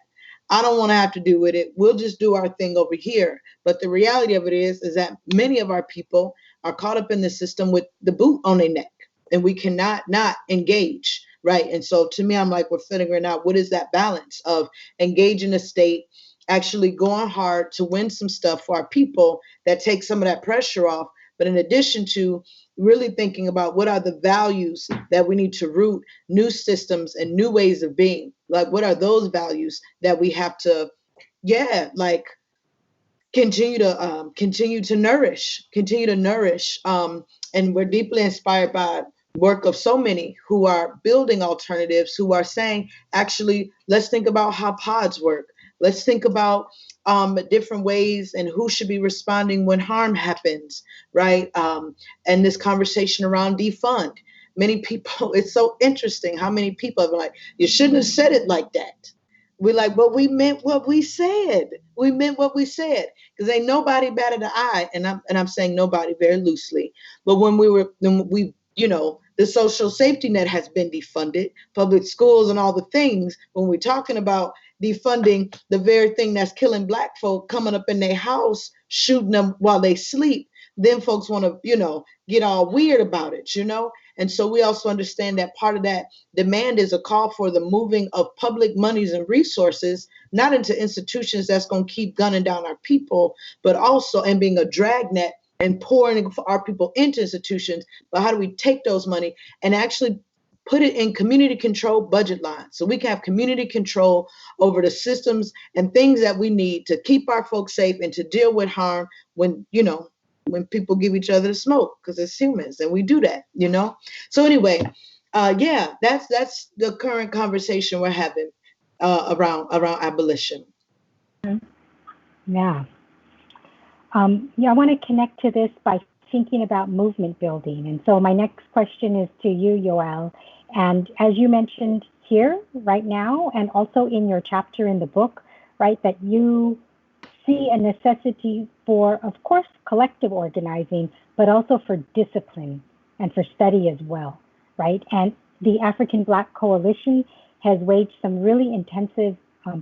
I don't want to have to do with it. We'll just do our thing over here. But the reality of it is that many of our people are caught up in the system with the boot on their neck, and we cannot not engage, right? And so to me, I'm like, we're figuring out what is that balance of engaging the state, actually going hard to win some stuff for our people that takes some of that pressure off. But in addition to really thinking about what are the values that we need to root new systems and new ways of being, like what are those values that we have to, continue to nourish. And we're deeply inspired by work of so many who are building alternatives, who are saying, actually, let's think about how pods work. Let's think about different ways and who should be responding when harm happens, right? And this conversation around defund. Many people, it's so interesting how many people have been like, you shouldn't have said it like that. We're like, but we meant what we said. We meant what we said, because ain't nobody batted an eye, and I'm saying nobody very loosely. But when we the social safety net has been defunded, public schools and all the things. When we're talking about defunding the very thing that's killing Black folk, coming up in their house, shooting them while they sleep, then folks want to, get all weird about it, And so we also understand that part of that demand is a call for the moving of public monies and resources, not into institutions that's going to keep gunning down our people, but also, and being a dragnet and pouring our people into institutions. But how do we take those money and actually put it in community control budget lines, so we can have community control over the systems and things that we need to keep our folks safe and to deal with harm when people give each other the smoke, because it's humans and we do that, So anyway, that's the current conversation we're having around abolition. Yeah. I want to connect to this by thinking about movement building. And so my next question is to you, Yoel. And as you mentioned here right now, and also in your chapter in the book, right, that you see a necessity for, of course, collective organizing, but also for discipline and for study as well, right? And the African Black Coalition has waged some really intensive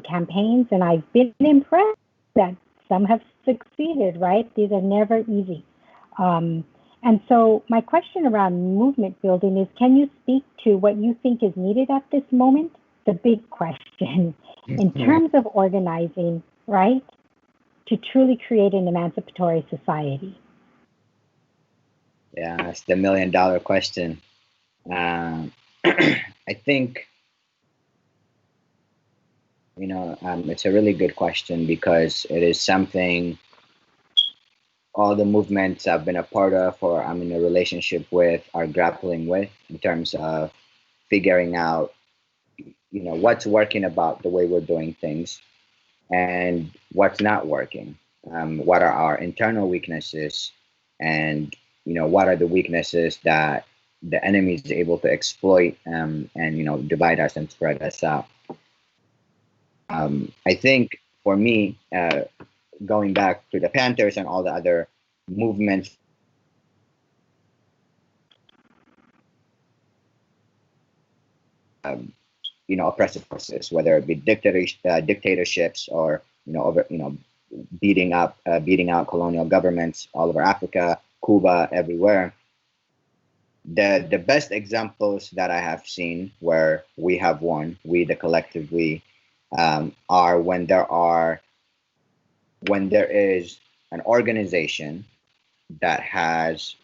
campaigns, and I've been impressed that some have succeeded, right? These are never easy. And so my question around movement building is, can you speak to what you think is needed at this moment? The big question in terms of organizing, right, to truly create an emancipatory society? Yeah, that's the $1 million question. I think, it's a really good question, because it is something all the movements I've been a part of or I'm in a relationship with are grappling with, in terms of figuring out, what's working about the way we're doing things and what's not working. What are our internal weaknesses, and, what are the weaknesses that the enemy is able to exploit and divide us and spread us out. I think for me, going back to the Panthers and all the other movements, oppressive forces, whether it be dictatorships or beating out colonial governments all over Africa, Cuba, everywhere. The best examples that I have seen where we have won, we, the collective we, are when there is an organization that has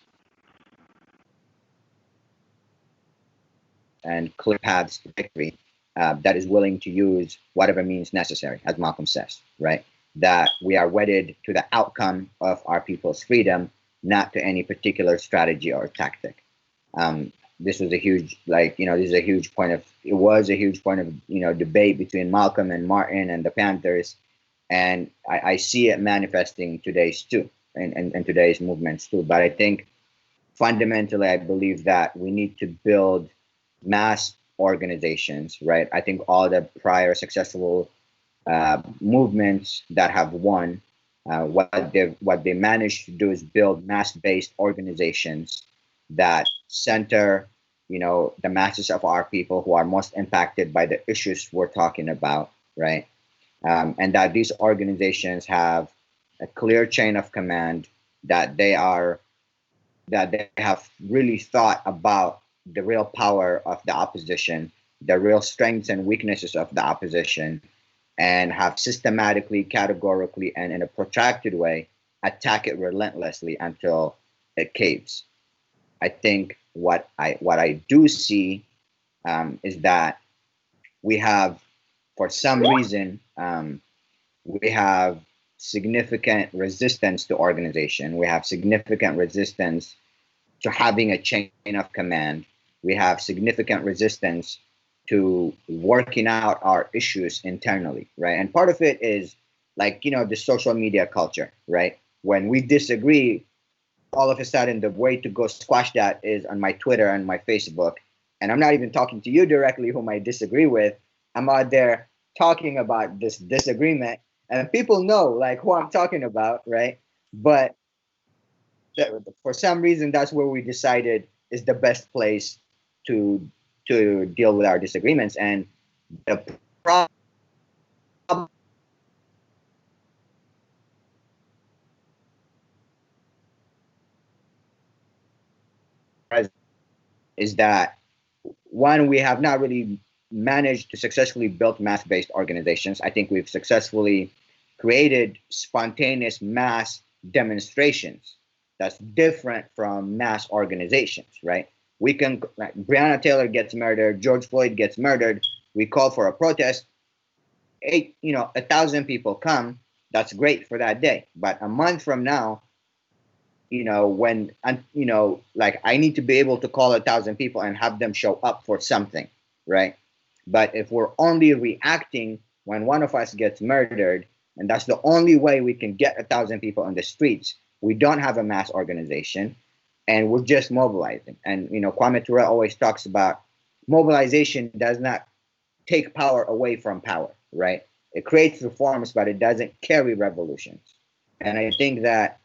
and clear paths to victory, that is willing to use whatever means necessary, as Malcolm says, right? That we are wedded to the outcome of our people's freedom, not to any particular strategy or tactic. This was a huge, this is a huge point of, it was a huge point of, debate between Malcolm and Martin and the Panthers. And I see it manifesting today's too, and today's movements too. But I think fundamentally, I believe that we need to build mass organizations, right? I think all the prior successful movements that have won, what they managed to do is build mass-based organizations that center, the masses of our people who are most impacted by the issues we're talking about, right? And that these organizations have a clear chain of command, that they have really thought about the real power of the opposition, the real strengths and weaknesses of the opposition, and have systematically, categorically, and in a protracted way attack it relentlessly until it caves. I think what I do see is that we have, for some reason, we have significant resistance to organization. We have significant resistance to having a chain of command. We have significant resistance to working out our issues internally, right? And part of it is the social media culture, right? When we disagree, all of a sudden the way to go squash that is on my Twitter and my Facebook. And I'm not even talking to you directly whom I disagree with. I'm out there talking about this disagreement, and people know who I'm talking about, right? But for some reason, that's where we decided is the best place to deal with our disagreements. And the problem is that, one, we have not really managed to successfully build mass-based organizations. I think we've successfully created spontaneous mass demonstrations. That's different from mass organizations, right? We can, Breonna Taylor gets murdered, George Floyd gets murdered. We call for a protest. 1,000 people come. That's great for that day. But a month from now, when I need to be able to call 1,000 people and have them show up for something, right? But if we're only reacting when one of us gets murdered, and that's the only way we can get 1,000 people on the streets, we don't have a mass organization, and we're just mobilizing. And Kwame Ture always talks about mobilization does not take power away from power, right? It creates reforms, but it doesn't carry revolutions. And I think that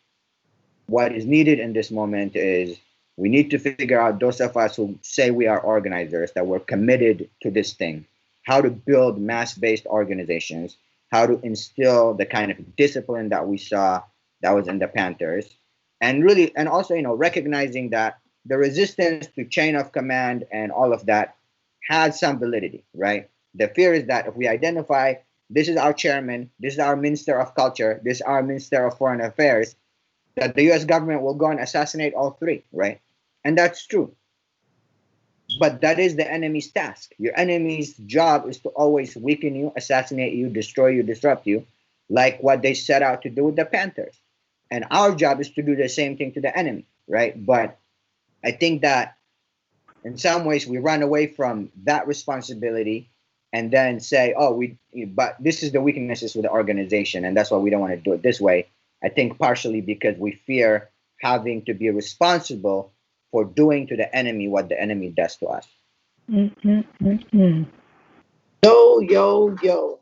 what is needed in this moment is we need to figure out, those of us who say we are organizers, that we're committed to this thing, how to build mass-based organizations, how to instill the kind of discipline that we saw that was in the Panthers, and also recognizing that the resistance to chain of command and all of that has some validity, right? The fear is that if we identify this is our chairman, this is our minister of culture, this is our minister of foreign affairs, that the US government will go and assassinate all three, right? And that's true. But that is the enemy's task. Your enemy's job is to always weaken you, assassinate you, destroy you, disrupt you, like what they set out to do with the Panthers. And our job is to do the same thing to the enemy, right? But I think that in some ways we run away from that responsibility and then say, but this is the weaknesses with the organization, and that's why we don't want to do it this way. I think partially because we fear having to be responsible for doing to the enemy what the enemy does to us. Yo.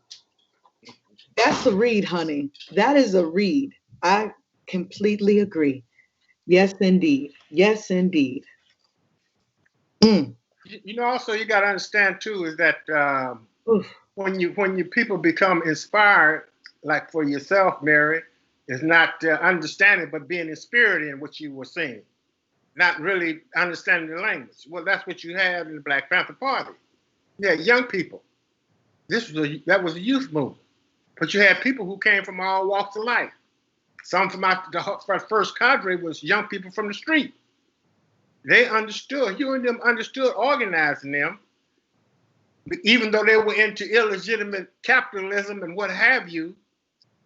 That's a read, honey. That is a read. I completely agree. Yes, indeed. Yes, indeed. Also, you got to understand too is that when you people become inspired, like for yourself, Mary, is not understanding, but being inspired in what you were saying, not really understanding the language. Well, that's what you have in the Black Panther Party. Yeah, young people That was a youth movement. But you had people who came from all walks of life. Some from the first cadre was young people from the street. They understood, you and them understood organizing them, even though they were into illegitimate capitalism and what have you,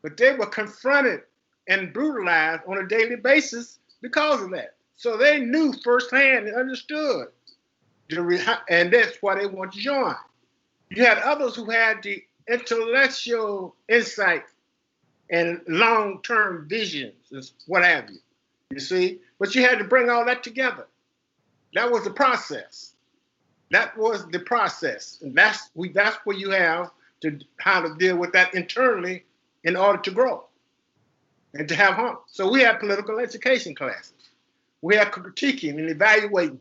but they were confronted and brutalized on a daily basis because of that. So they knew firsthand and understood, and that's why they wanted to join. You had others who had the intellectual insight and long-term visions, what have you. You see, but you had to bring all that together. That was the process. That was the process, and that's what you have to how to deal with that internally in order to grow and to have harm. So we had political education classes. We had critiquing and evaluating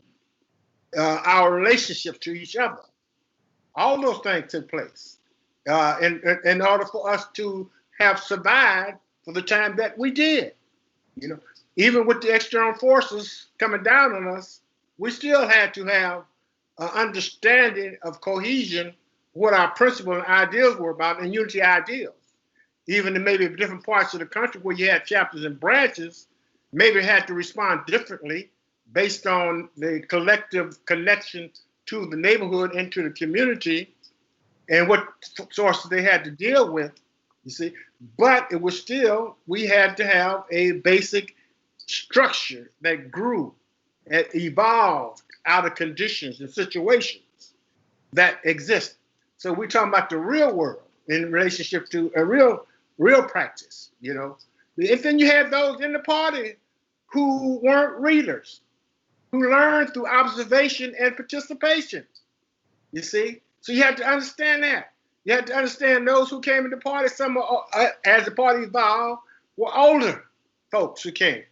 our relationship to each other. All those things took place in order for us to have survived for the time that we did. You know, even with the external forces coming down on us, we still had to have an understanding of cohesion, what our principles and ideals were about, and unity ideals. Even in maybe different parts of the country where you had chapters and branches, maybe had to respond differently based on the collective connection to the neighborhood and to the community and what sources they had to deal with, you see. But it was still, we had to have a basic structure that grew and evolved out of conditions and situations that exist. So we're talking about the real world in relationship to a real practice, you know. And then you had those in the party who weren't readers, who learned through observation and participation, you see. So you had to understand that. You had to understand those who came in the party, some as the party evolved, were older folks who came.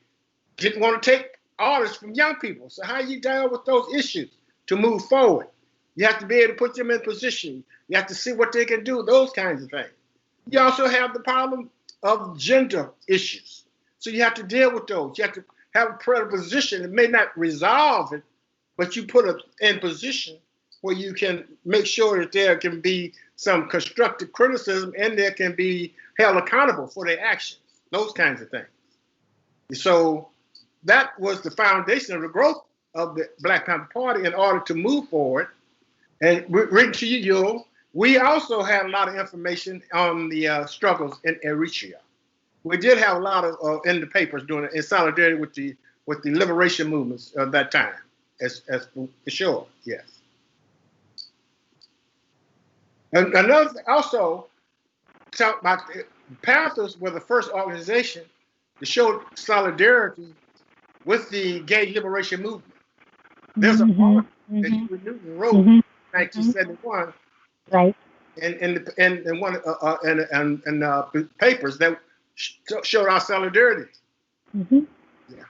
Didn't want to take orders from young people. So how you deal with those issues to move forward? You have to be able to put them in position. You have to see what they can do, those kinds of things. You also have the problem of gender issues. So you have to deal with those. You have to have a predisposition. It may not resolve it, but you put it in position where you can make sure that there can be some constructive criticism and there can be held accountable for their actions, those kinds of things. So that was the foundation of the growth of the Black Panther Party in order to move forward. And written to you, Yoel, we also had a lot of information on the struggles in Eritrea. We did have a lot of in the papers doing it in solidarity with the liberation movements of that time, as for sure, yes. And another thing also, talk about Panthers were the first organization to show solidarity with the gay liberation movement. There's a part that Huey Newton wrote in 1971, right? And one and papers that showed our solidarity. Yeah.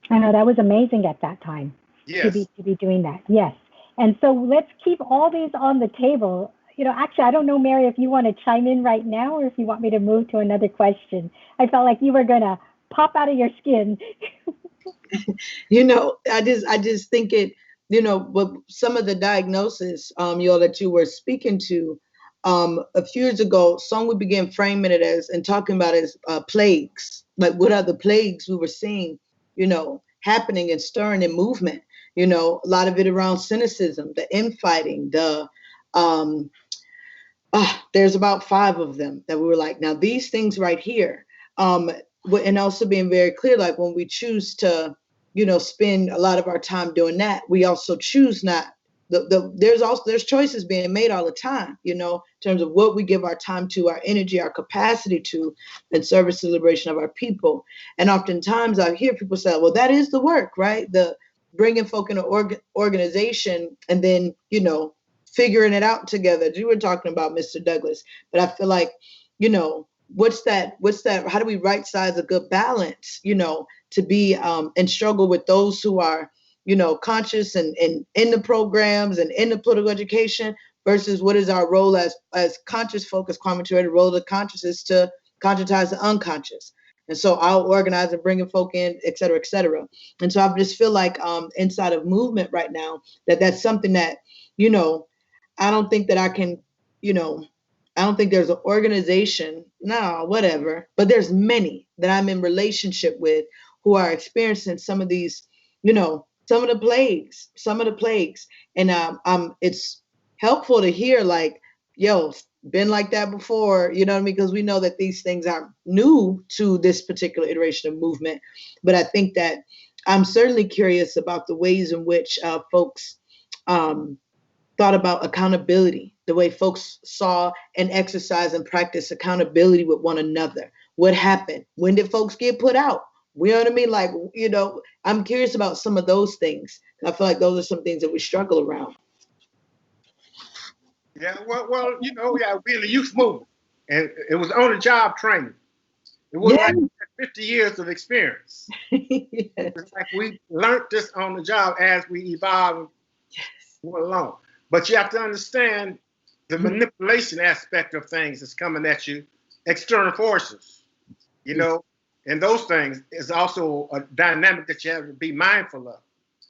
I know that was amazing at that time. Yes. To be doing that. Yes. And so let's keep all these on the table. You know, actually, I don't know, Mary, if you want to chime in right now or if you want me to move to another question. I felt like you were going to pop out of your skin. You know, I just think it, you know, but some of the diagnosis, Yoel, that you were speaking to a few years ago, some would begin framing it as and talking about as plagues. Like, what are the plagues we were seeing, you know, happening and stirring in movement? You know, a lot of it around cynicism, the infighting, there's about 5 of them that we were like, now these things right here, and also being very clear, like when we choose to, you know, spend a lot of our time doing that, we also choose not. There's choices being made all the time, you know, in terms of what we give our time to, our energy, our capacity to, in service to the liberation of our people. And oftentimes I hear people say, well, that is the work, right? The bringing folk in an organization and then, you know, figuring it out together. You were talking about Mr. Douglas, but I feel like, you know, what's that? How do we right size a good balance, you know, to be and struggle with those who are, you know, conscious and in the programs and in the political education versus what is our role as conscious focused commentary, the role of the conscious is to conscientize the unconscious. And so I'll organize and bringing folk in, et cetera, et cetera. And so I just feel like inside of movement right now, that's something that, you know, I don't think that I can I don't think there's an organization, no, whatever, but there's many that I'm in relationship with who are experiencing some of these, some of the plagues. And it's helpful to hear like, yo, been like that before, you know what I mean? Because we know that these things aren't new to this particular iteration of movement. But I think that I'm certainly curious about the ways in which folks thought about accountability, the way folks saw and exercise and practice accountability with one another. What happened? When did folks get put out? You know what I mean? Like, I'm curious about some of those things. I feel like those are some things that we struggle around. Yeah, well, we in the youth movement, and it was on-the-job training. It wasn't like we had 50 years of experience. Yes. It's like we learned this on the job as we evolved along. But you have to understand the manipulation aspect of things that's coming at you, external forces, and those things is also a dynamic that you have to be mindful of.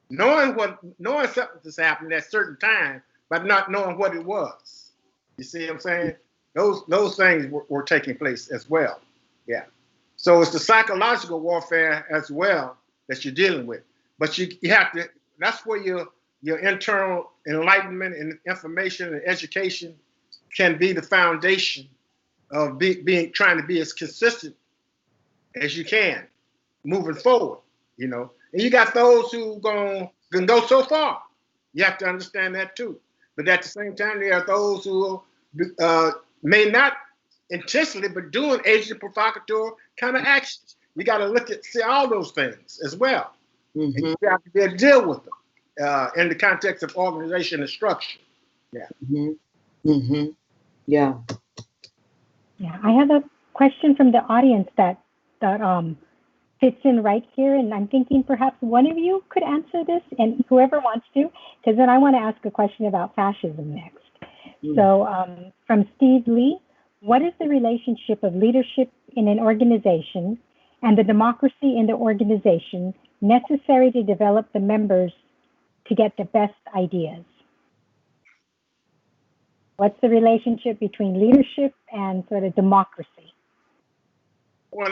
Knowing something that's happening at a certain time, but not knowing what it was. You see what I'm saying? Those things were taking place as well. Yeah. So it's the psychological warfare as well that you're dealing with. But you have to, that's where your internal enlightenment and information and education can be the foundation of trying to be as consistent as you can moving forward, And you got those who can go so far. You have to understand that too. But at the same time, there are those who may not intentionally, but doing agent provocateur kind of actions. You got to see all those things as well. And you have to be able to deal with them in the context of organization and structure. Yeah. Yeah. Yeah. I have a question from the audience that fits in right here, and I'm thinking perhaps one of you could answer this, and whoever wants to, because then I want to ask a question about fascism next. So from Steve Lee, what is the relationship of leadership in an organization and the democracy in the organization necessary to develop the members to get the best ideas? What's the relationship between leadership and sort of democracy? Well,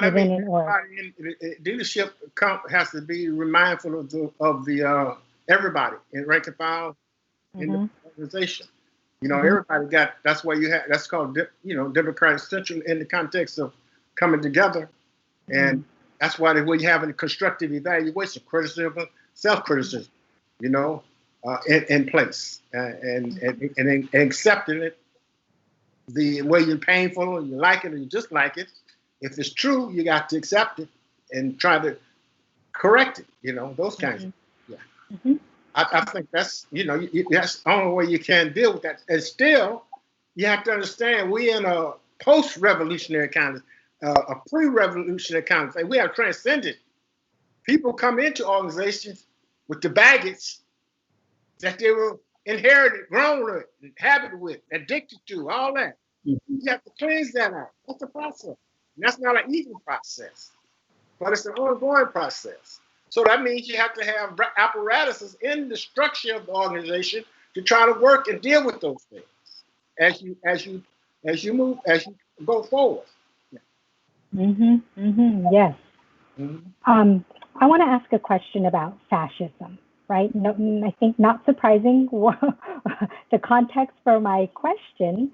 leadership has to be mindful of the everybody in rank and file in the organization. Everybody that's why that's called, democratic central in the context of coming together. And that's why when you have a constructive evaluation, criticism, self-criticism, in place and accepting it, the way you're painful or you like it or you dislike it. If it's true, you got to accept it and try to correct it, those kinds of, I think that's, that's the only way you can deal with that. And still, you have to understand we're in a post-revolutionary kind of, a pre-revolutionary kind of thing. We have transcended. People come into organizations with the baggage that they were inherited, grown with, inhabited with, addicted to, all that. You have to cleanse that out. That's a process. And that's not an easy process, but it's an ongoing process. So that means you have to have apparatuses in the structure of the organization to try to work and deal with those things as you go forward. Yes. I want to ask a question about fascism, right? No, I think not surprising, the context for my question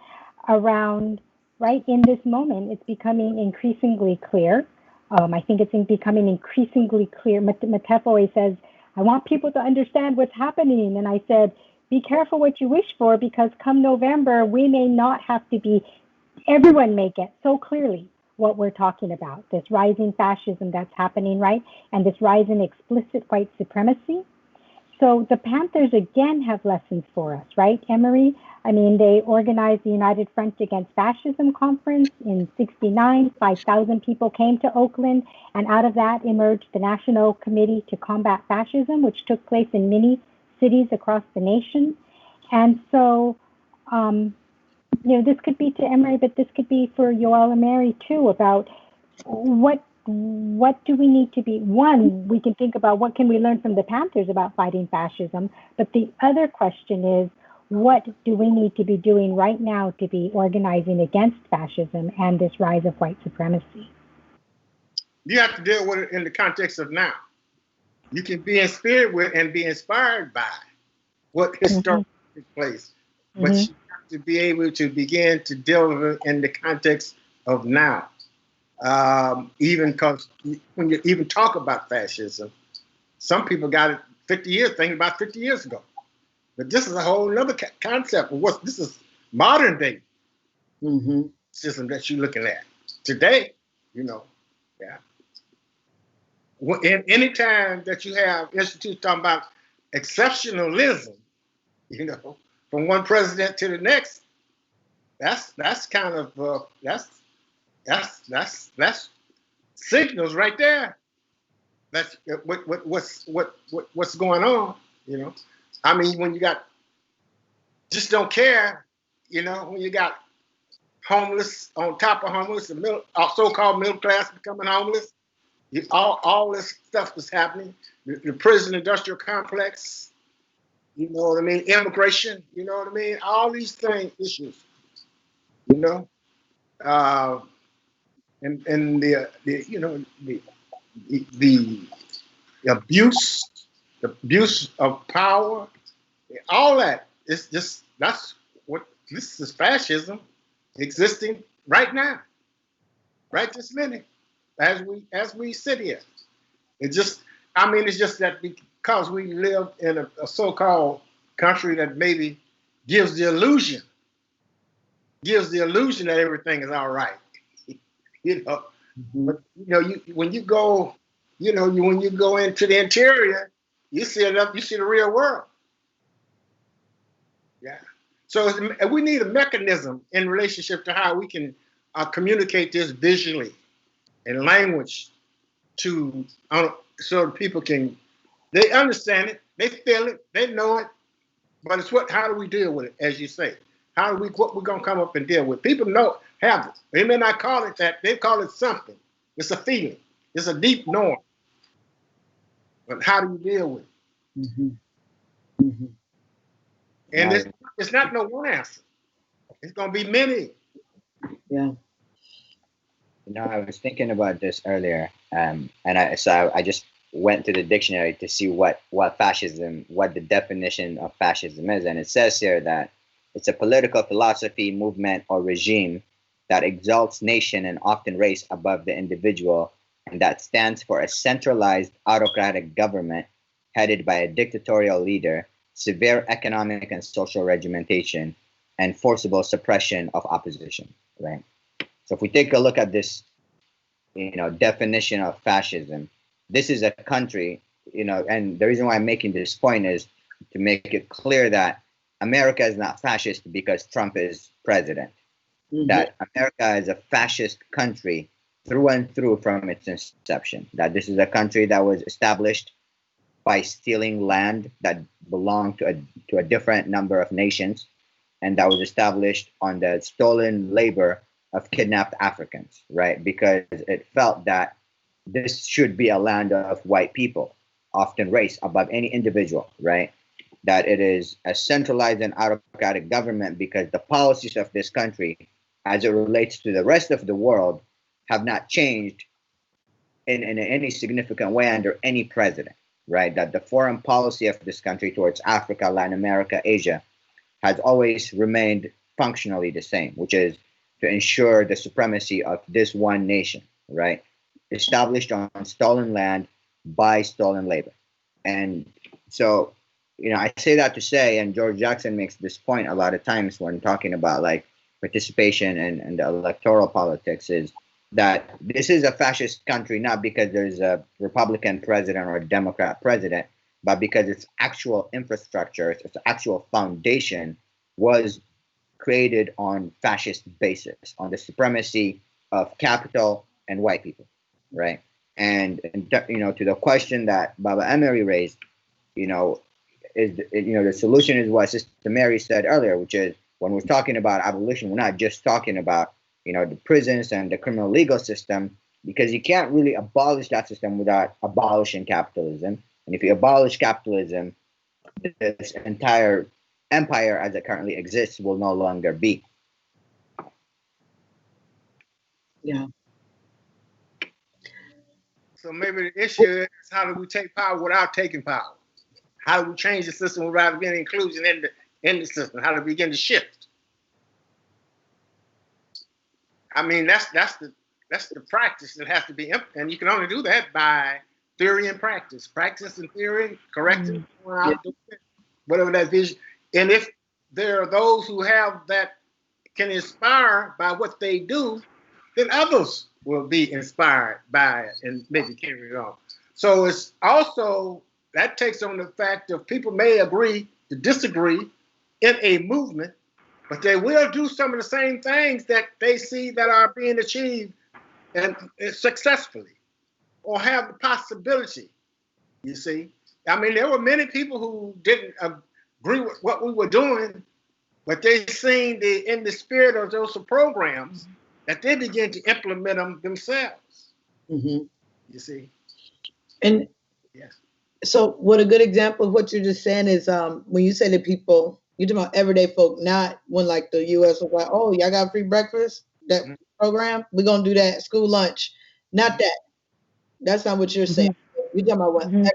around, right, in this moment, it's becoming increasingly clear. I think it's becoming increasingly clear. Matef always says, I want people to understand what's happening. And I said, be careful what you wish for, because come November, we may not have to be, everyone may get so clearly what we're talking about, this rising fascism that's happening, right? And this rise in explicit white supremacy. So the Panthers again have lessons for us, right, Emory? I mean, they organized the United Front Against Fascism conference in '69. 5,000 people came to Oakland, and out of that emerged the National Committee to Combat Fascism, which took place in many cities across the nation. And so, this could be to Emory, but this could be for Yoel and Mary too, about what do we need to be? One, we can think about what can we learn from the Panthers about fighting fascism, but the other question is, What do we need to be doing right now to be organizing against fascism and this rise of white supremacy? You have to deal with it in the context of now. You can be inspired with and be inspired by what historically took place, but you have to be able to begin to deal with it in the context of now. Even because when you even talk about fascism, some people got it 50 years, thinking about 50 years ago. But this is a whole other concept of what this is modern day system that you're looking at today. Yeah. In any time that you have institutes talking about exceptionalism, from one president to the next, that's kind of that's signals right there. That's what's going on. I mean, when you got just don't care, when you got homeless on top of homeless, the so-called middle class becoming homeless, all this stuff is happening. The prison industrial complex, you know what I mean? Immigration, you know what I mean? All these issues, and the abuse of power, all that is just that's what this is fascism existing right now, right this minute, as we sit here. It's just that because we live in a so-called country that maybe gives the illusion that everything is all right. But when you go into the interior, you see the real world. Yeah. So we need a mechanism in relationship to how we can communicate this visually in language so people they understand it, they feel it, they know it, but it's how do we deal with it, as you say? What we're gonna come up and deal with? People have it. They may not call it that, they call it something. It's a feeling, it's a deep norm. But how do you deal with it? And it's not no one answer. It's gonna be many. Yeah. I was thinking about this earlier, and I just went to the dictionary to see what the definition of fascism is, and it says here that it's a political philosophy, movement, or regime that exalts nation and often race above the individual, and that stands for a centralized autocratic government headed by a dictatorial leader, severe economic and social regimentation, and forcible suppression of opposition. Right. So if we take a look at this, definition of fascism, this is a country, and the reason why I'm making this point is to make it clear that America is not fascist because Trump is president. That America is a fascist country through and through from its inception. That this is a country that was established by stealing land that belonged to a different number of nations, and that was established on the stolen labor of kidnapped Africans, right? Because it felt that this should be a land of white people, often race above any individual, right? That it is a centralized and autocratic government because the policies of this country, as it relates to the rest of the world, have not changed in any significant way under any president, right? That the foreign policy of this country towards Africa, Latin America, Asia has always remained functionally the same, which is to ensure the supremacy of this one nation, right? Established on stolen land by stolen labor. And so, I say that to say, and George Jackson makes this point a lot of times when talking about like participation and the electoral politics, is that this is a fascist country, not because there's a Republican president or a Democrat president, but because its actual infrastructure, its actual foundation was created on fascist basis, on the supremacy of capital and white people, right? And to the question that Baba Emory raised, the solution is what Sister Mary said earlier, which is when we're talking about abolition, we're not just talking about the prisons and the criminal legal system, because you can't really abolish that system without abolishing capitalism. And if you abolish capitalism, this entire empire as it currently exists will no longer be. Yeah. So maybe the issue is, how do we take power without taking power? How do we change the system without getting inclusion in the system? How do we begin to shift? I mean, that's the practice that has to be, and you can only do that by theory and practice. Practice and theory, correcting, whatever that vision. And if there are those who have that, can inspire by what they do, then others will be inspired by it and maybe carry it on. So it's also, that takes on the fact of people may agree to disagree in a movement, but they will do some of the same things that they see that are being achieved and successfully, or have the possibility, you see. I mean, there were many people who didn't agree with what we were doing, but they seen in the spirit of those programs that they began to implement them themselves. Mm-hmm. You see. And yes. So what a good example of what you're just saying is when you say to people, you're talking about everyday folk, not when like the US was like, oh, y'all got free breakfast, that program, we're going to do that school lunch. Not that. That's not what you're saying. You're talking about when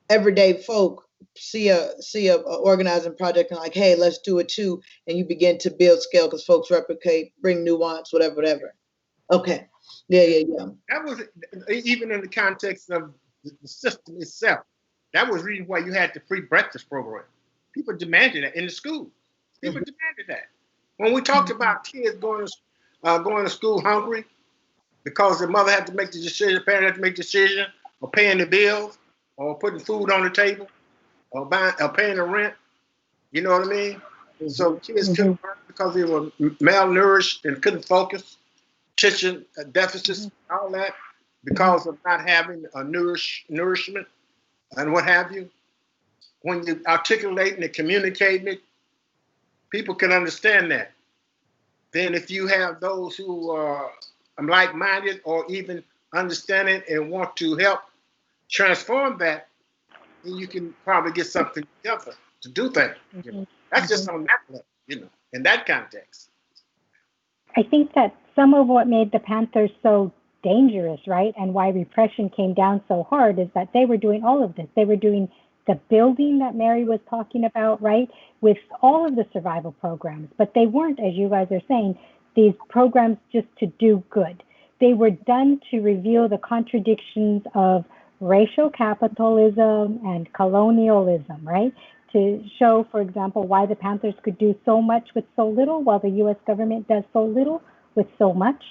everyday folk see a organizing project and like, hey, let's do it too. And you begin to build scale because folks replicate, bring nuance, whatever. Okay. Yeah. That was even in the context of the system itself. That was the reason why you had the free breakfast program. People demanded that in the schools. People demanded that. When we talked about kids going to school hungry because the mother had to make the decision, the parent had to make the decision, or paying the bills, or putting food on the table, or paying the rent. You know what I mean? So kids couldn't work because they were malnourished and couldn't focus. Attention deficits, all that, because of not having a nourishment and what have you. When you articulate and communicate it, people can understand that. Then if you have those who are like-minded or even understand it and want to help transform that, then you can probably get something together to do things. You know? That's just on that level, in that context. I think that some of what made the Panthers so dangerous, right, and why repression came down so hard is that they were doing all of this. They were doing the building that Mary was talking about, right, with all of the survival programs. But they weren't, as you guys are saying, these programs just to do good. They were done to reveal the contradictions of racial capitalism and colonialism, right? To show, for example, why the Panthers could do so much with so little, while the U.S. government does so little with so much.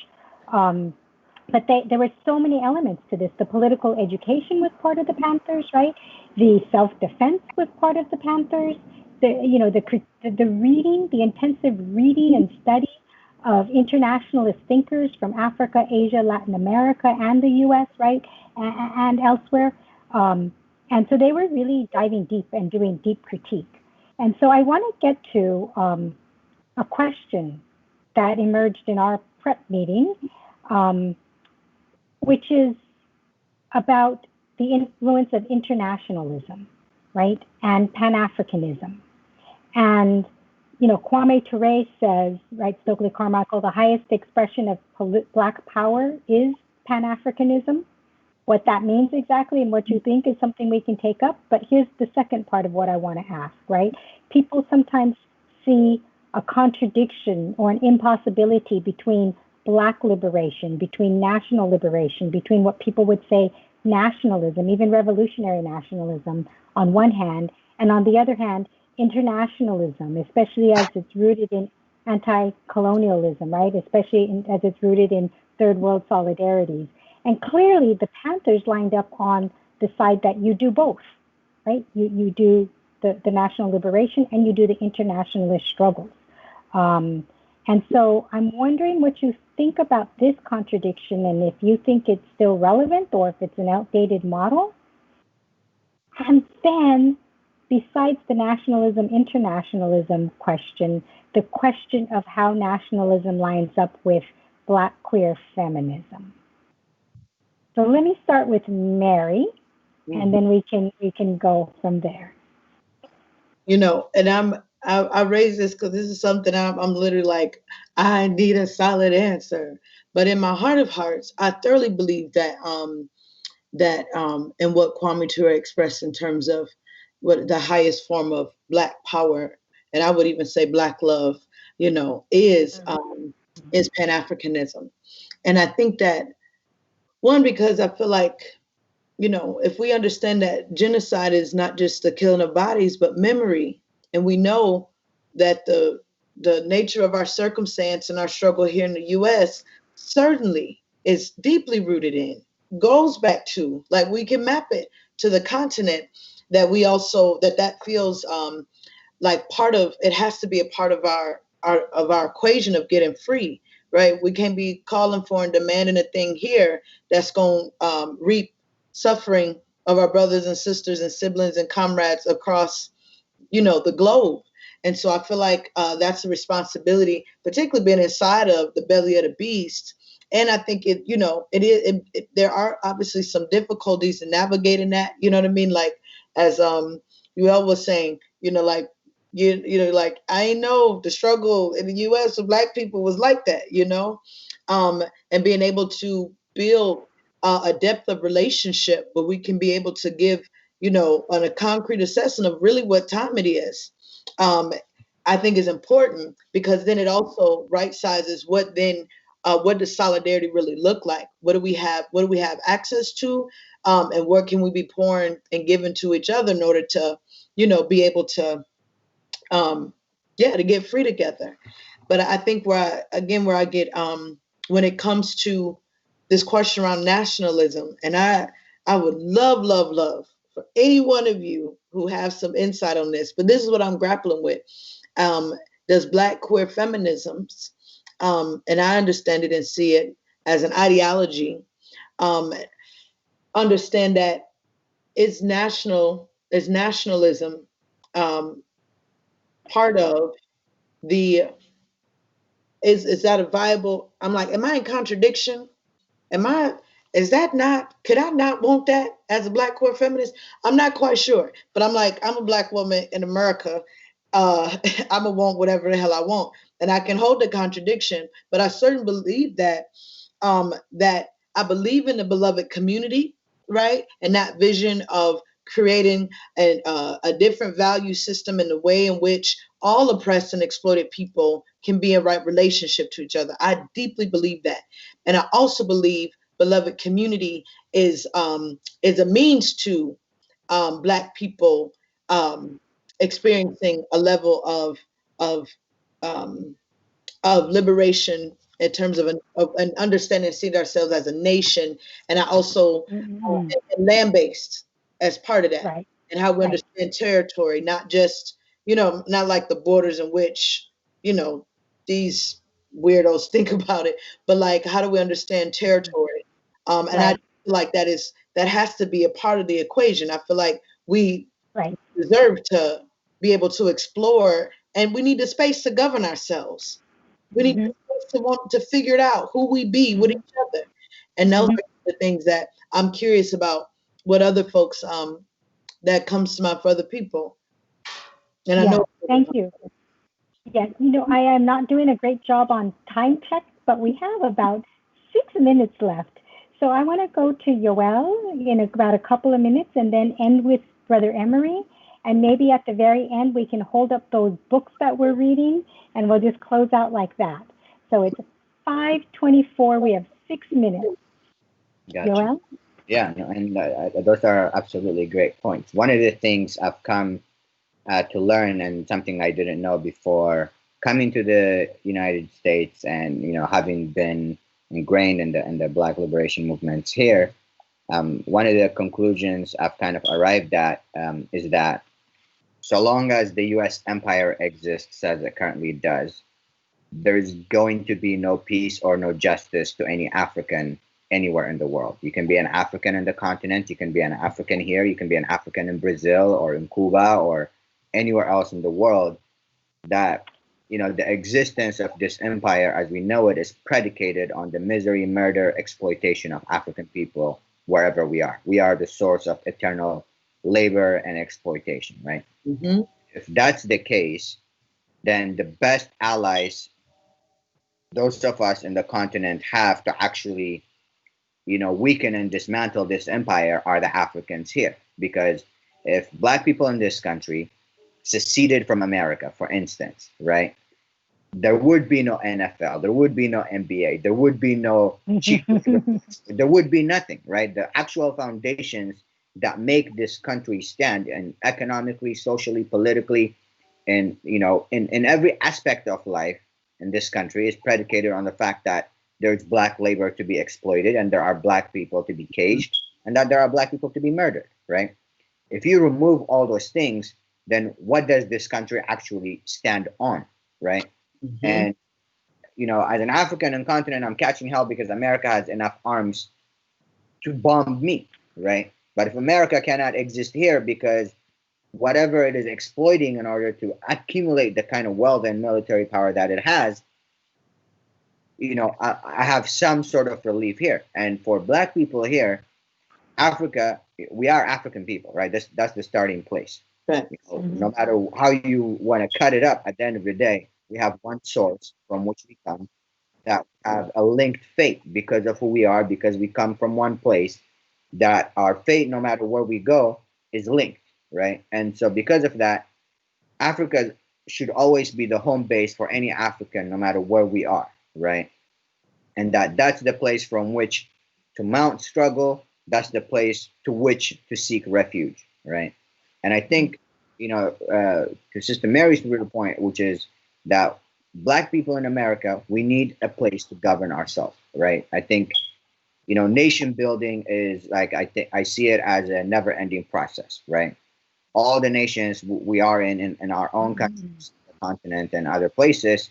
But there were so many elements to this. The political education was part of the Panthers, right? The self-defense was part of the Panthers. The reading, the intensive reading and study of internationalist thinkers from Africa, Asia, Latin America, and the U.S., right, and elsewhere. And so they were really diving deep and doing deep critique. And so I want to get to a question that emerged in our prep meeting, which is about the influence of internationalism, right, and Pan-Africanism. And, Kwame Ture says, right, Stokely Carmichael, the highest expression of Black power is Pan-Africanism. What that means exactly and what you think is something we can take up. But here's the second part of what I want to ask, right? People sometimes see a contradiction or an impossibility between Black liberation, between national liberation, between what people would say nationalism, even revolutionary nationalism on one hand, and on the other hand, internationalism, especially as it's rooted in anti-colonialism, right? Especially as it's rooted in third world solidarities. And clearly the Panthers lined up on the side that you do both, right? You do the national liberation and you do the internationalist struggles. And so I'm wondering what you think about this contradiction and if you think it's still relevant or if it's an outdated model. And then besides the nationalism, internationalism question, the question of how nationalism lines up with Black queer feminism. So let me start with Mary, and then we can go from there. you know, and I raise this because this is something I'm literally like, I need a solid answer. But in my heart of hearts, I thoroughly believe that and what Kwame Ture expressed in terms of what the highest form of Black power, and I would even say Black love, you know, is Pan Africanism. And I think that one, because I feel like, you know, if we understand that genocide is not just the killing of bodies, but memory, and we know that the nature of our circumstance and our struggle here in the U.S. certainly is deeply rooted in, goes back to, like we can map it to the continent, that we also that feels like part of it, has to be a part of our equation of getting free, right? We can't be calling for and demanding a thing here that's going to reap suffering of our brothers and sisters and siblings and comrades across, you know, the globe. And so I feel like that's a responsibility, particularly being inside of the belly of the beast. And I think it, you know, there are obviously some difficulties in navigating that. You know what I mean? Like, as Yoel was saying, you know, like you know, like I know the struggle in the U.S. with Black people was like that, you know, and being able to build a depth of relationship where we can be able to give, you know, on a concrete assessment of really what time it is. I think is important, because then it also right sizes what does solidarity really look like? What do we have? What do we have access to? And what can we be pouring and giving to each other in order to, you know, be able to, to get free together. But I think where I get when it comes to this question around nationalism, and I would love for any one of you who have some insight on this, but this is what I'm grappling with. Does Black queer feminisms, and I understand it and see it as an ideology, understand that is nationalism part of the is that a viable? I'm like, am I in contradiction? Am I, is that not, could I not want that as a Black queer feminist? I'm not quite sure, but I'm like, I'm a Black woman in America. I'm gonna want whatever the hell I want. And I can hold the contradiction, but I certainly believe that I believe in the beloved community, right? And that vision of creating a different value system in the way in which all oppressed and exploited people can be in right relationship to each other. I deeply believe that. And I also believe beloved community is a means to Black people experiencing a level of um, of liberation in terms of an understanding, seeing ourselves as a nation, and I also land based as part of that, Right. and how we understand territory, not just, you know, not like the borders in which, you know, these weirdos think about it, but like how do we understand territory? And I feel like that has to be a part of the equation. I feel like we deserve to be able to explore, and we need the space to govern ourselves. We need the space to want to figure it out, who we be with each other. And those are the things that I'm curious about, what other folks that comes to mind for other people. And I know. Thank you. Yes, you know, I am not doing a great job on time check, but we have about 6 minutes left. So I want to go to Yoel in about a couple of minutes and then end with Brother Emory. And maybe at the very end, we can hold up those books that we're reading and we'll just close out like that. So it's 5:24. We have 6 minutes. Gotcha. Yoel? Yeah, no, and those are absolutely great points. One of the things I've come to learn, and something I didn't know before coming to the United States, and having been ingrained in the Black liberation movements here, one of the conclusions I've kind of arrived at is that so long as the U.S. empire exists as it currently does, there's going to be no peace or no justice to any African anywhere in the world. You can be an African in the continent, you can be an African here, you can be an African in Brazil or in Cuba or anywhere else in the world. That the existence of this empire as we know it is predicated on the misery, murder, exploitation of African people wherever we are. We are the source of eternal labor and exploitation, right? Mm-hmm. if that's the case, then the best allies those of us in the continent have to actually, weaken and dismantle this empire are the Africans here. Because if black people in this country seceded from America, for instance, right, there would be no NFL, there would be no NBA, there would be no chief, there would be nothing, right? The actual foundations that make this country stand, and economically, socially, politically, and in every aspect of life in this country is predicated on the fact that there's black labor to be exploited, and there are black people to be caged, and that there are black people to be murdered, right? If you remove all those things, then what does this country actually stand on, right? Mm-hmm. And as an African on the continent, I'm catching hell because America has enough arms to bomb me, right? But if America cannot exist here because whatever it is exploiting in order to accumulate the kind of wealth and military power that it has, I have some sort of relief here. And for black people here, Africa, we are African people, right? That's the starting place. Right. No matter how you want to cut it up, at the end of the day, we have one source from which we come that have a linked fate because of who we are, because we come from one place, that our fate, no matter where we go, is linked, right? And so because of that, Africa should always be the home base for any African, no matter where we are, right? And that's the place from which to mount struggle, that's the place to which to seek refuge, right? And I think, to Sister Mary's real point, which is that black people in America, we need a place to govern ourselves, right? I think, nation building is like, I see it as a never ending process, right? All the nations we are in our own countries, the continent and other places,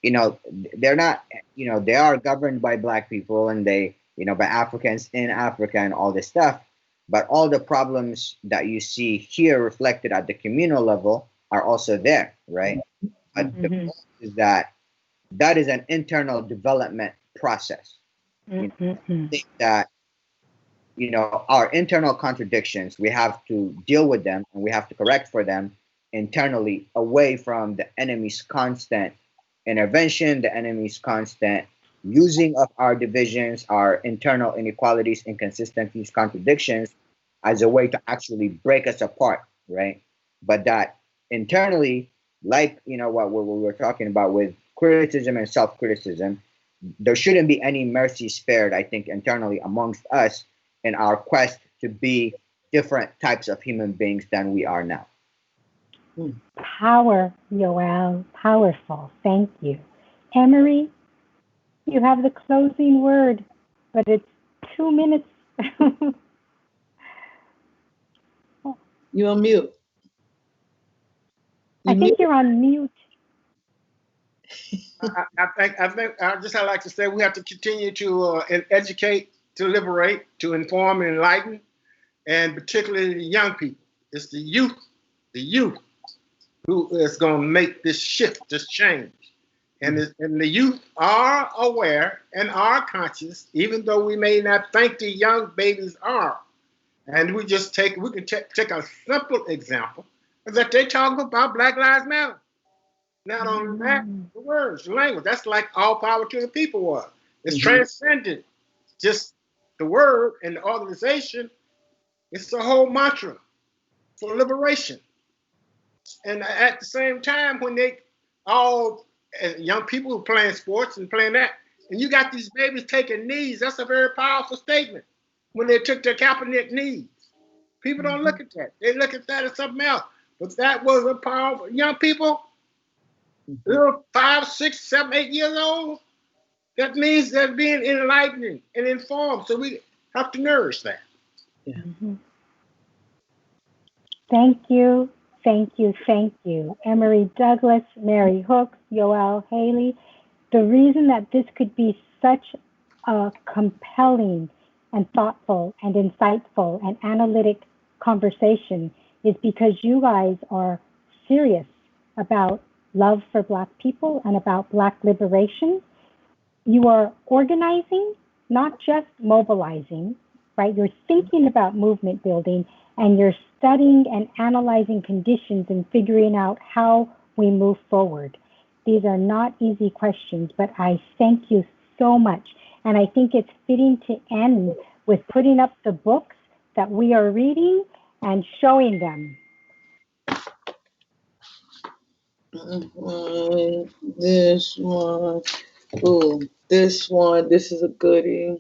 they're not, they are governed by black people and they, by Africans in Africa and all this stuff. But all the problems that you see here reflected at the communal level are also there, right? But the point is that is an internal development process. I think that, our internal contradictions, we have to deal with them and we have to correct for them internally, away from the enemy's constant intervention, the enemy's constant using of our divisions, our internal inequalities, inconsistencies, contradictions as a way to actually break us apart, right? But that internally, like, what we were talking about with criticism and self-criticism, there shouldn't be any mercy spared, I think, internally amongst us in our quest to be different types of human beings than we are now. Power, Yoel, powerful. Thank you. Emory, you have the closing word, but it's 2 minutes. You're on mute. I think you're on mute. I think I'd like to say we have to continue to educate, to liberate, to inform and enlighten, and particularly the young people. It's the youth who is going to make this shift, this change. And the youth are aware and are conscious, even though we may not think the young babies are. And we can take a simple example, is that they talk about Black Lives Matter. Not only that, the words, the language, that's like all power to the people was. It's transcended just the word and the organization. It's the whole mantra for liberation. And at the same time, when they all young people who playing sports and playing that, and you got these babies taking knees, that's a very powerful statement. When they took their Kaepernick knees, people don't look at that. They look at that as something else. But that was a powerful young people. Little 5, 6, 7, 8 years old. That means they're being enlightened and informed. So we have to nourish that. Yeah. Thank you. Thank you. Thank you. Emory Douglas, Mary Hooks, Yoel Haile. The reason that this could be such a compelling and thoughtful and insightful and analytic conversation is because you guys are serious about love for Black people and about Black liberation. You are organizing, not just mobilizing, right? You're thinking about movement building, and you're studying and analyzing conditions and figuring out how we move forward. These are not easy questions, but I thank you so much. And I think it's fitting to end with putting up the books that we are reading and showing them. This one. Ooh, this one. This is a goodie.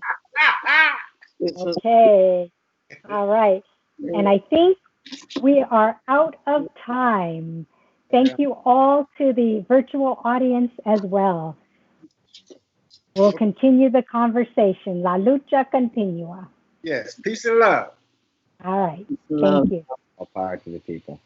Okay. All right. And I think we are out of time. Thank you all to the virtual audience as well. We'll continue the conversation. La lucha continua. Yes, peace and love. All right. Love. Thank you. All power to the people.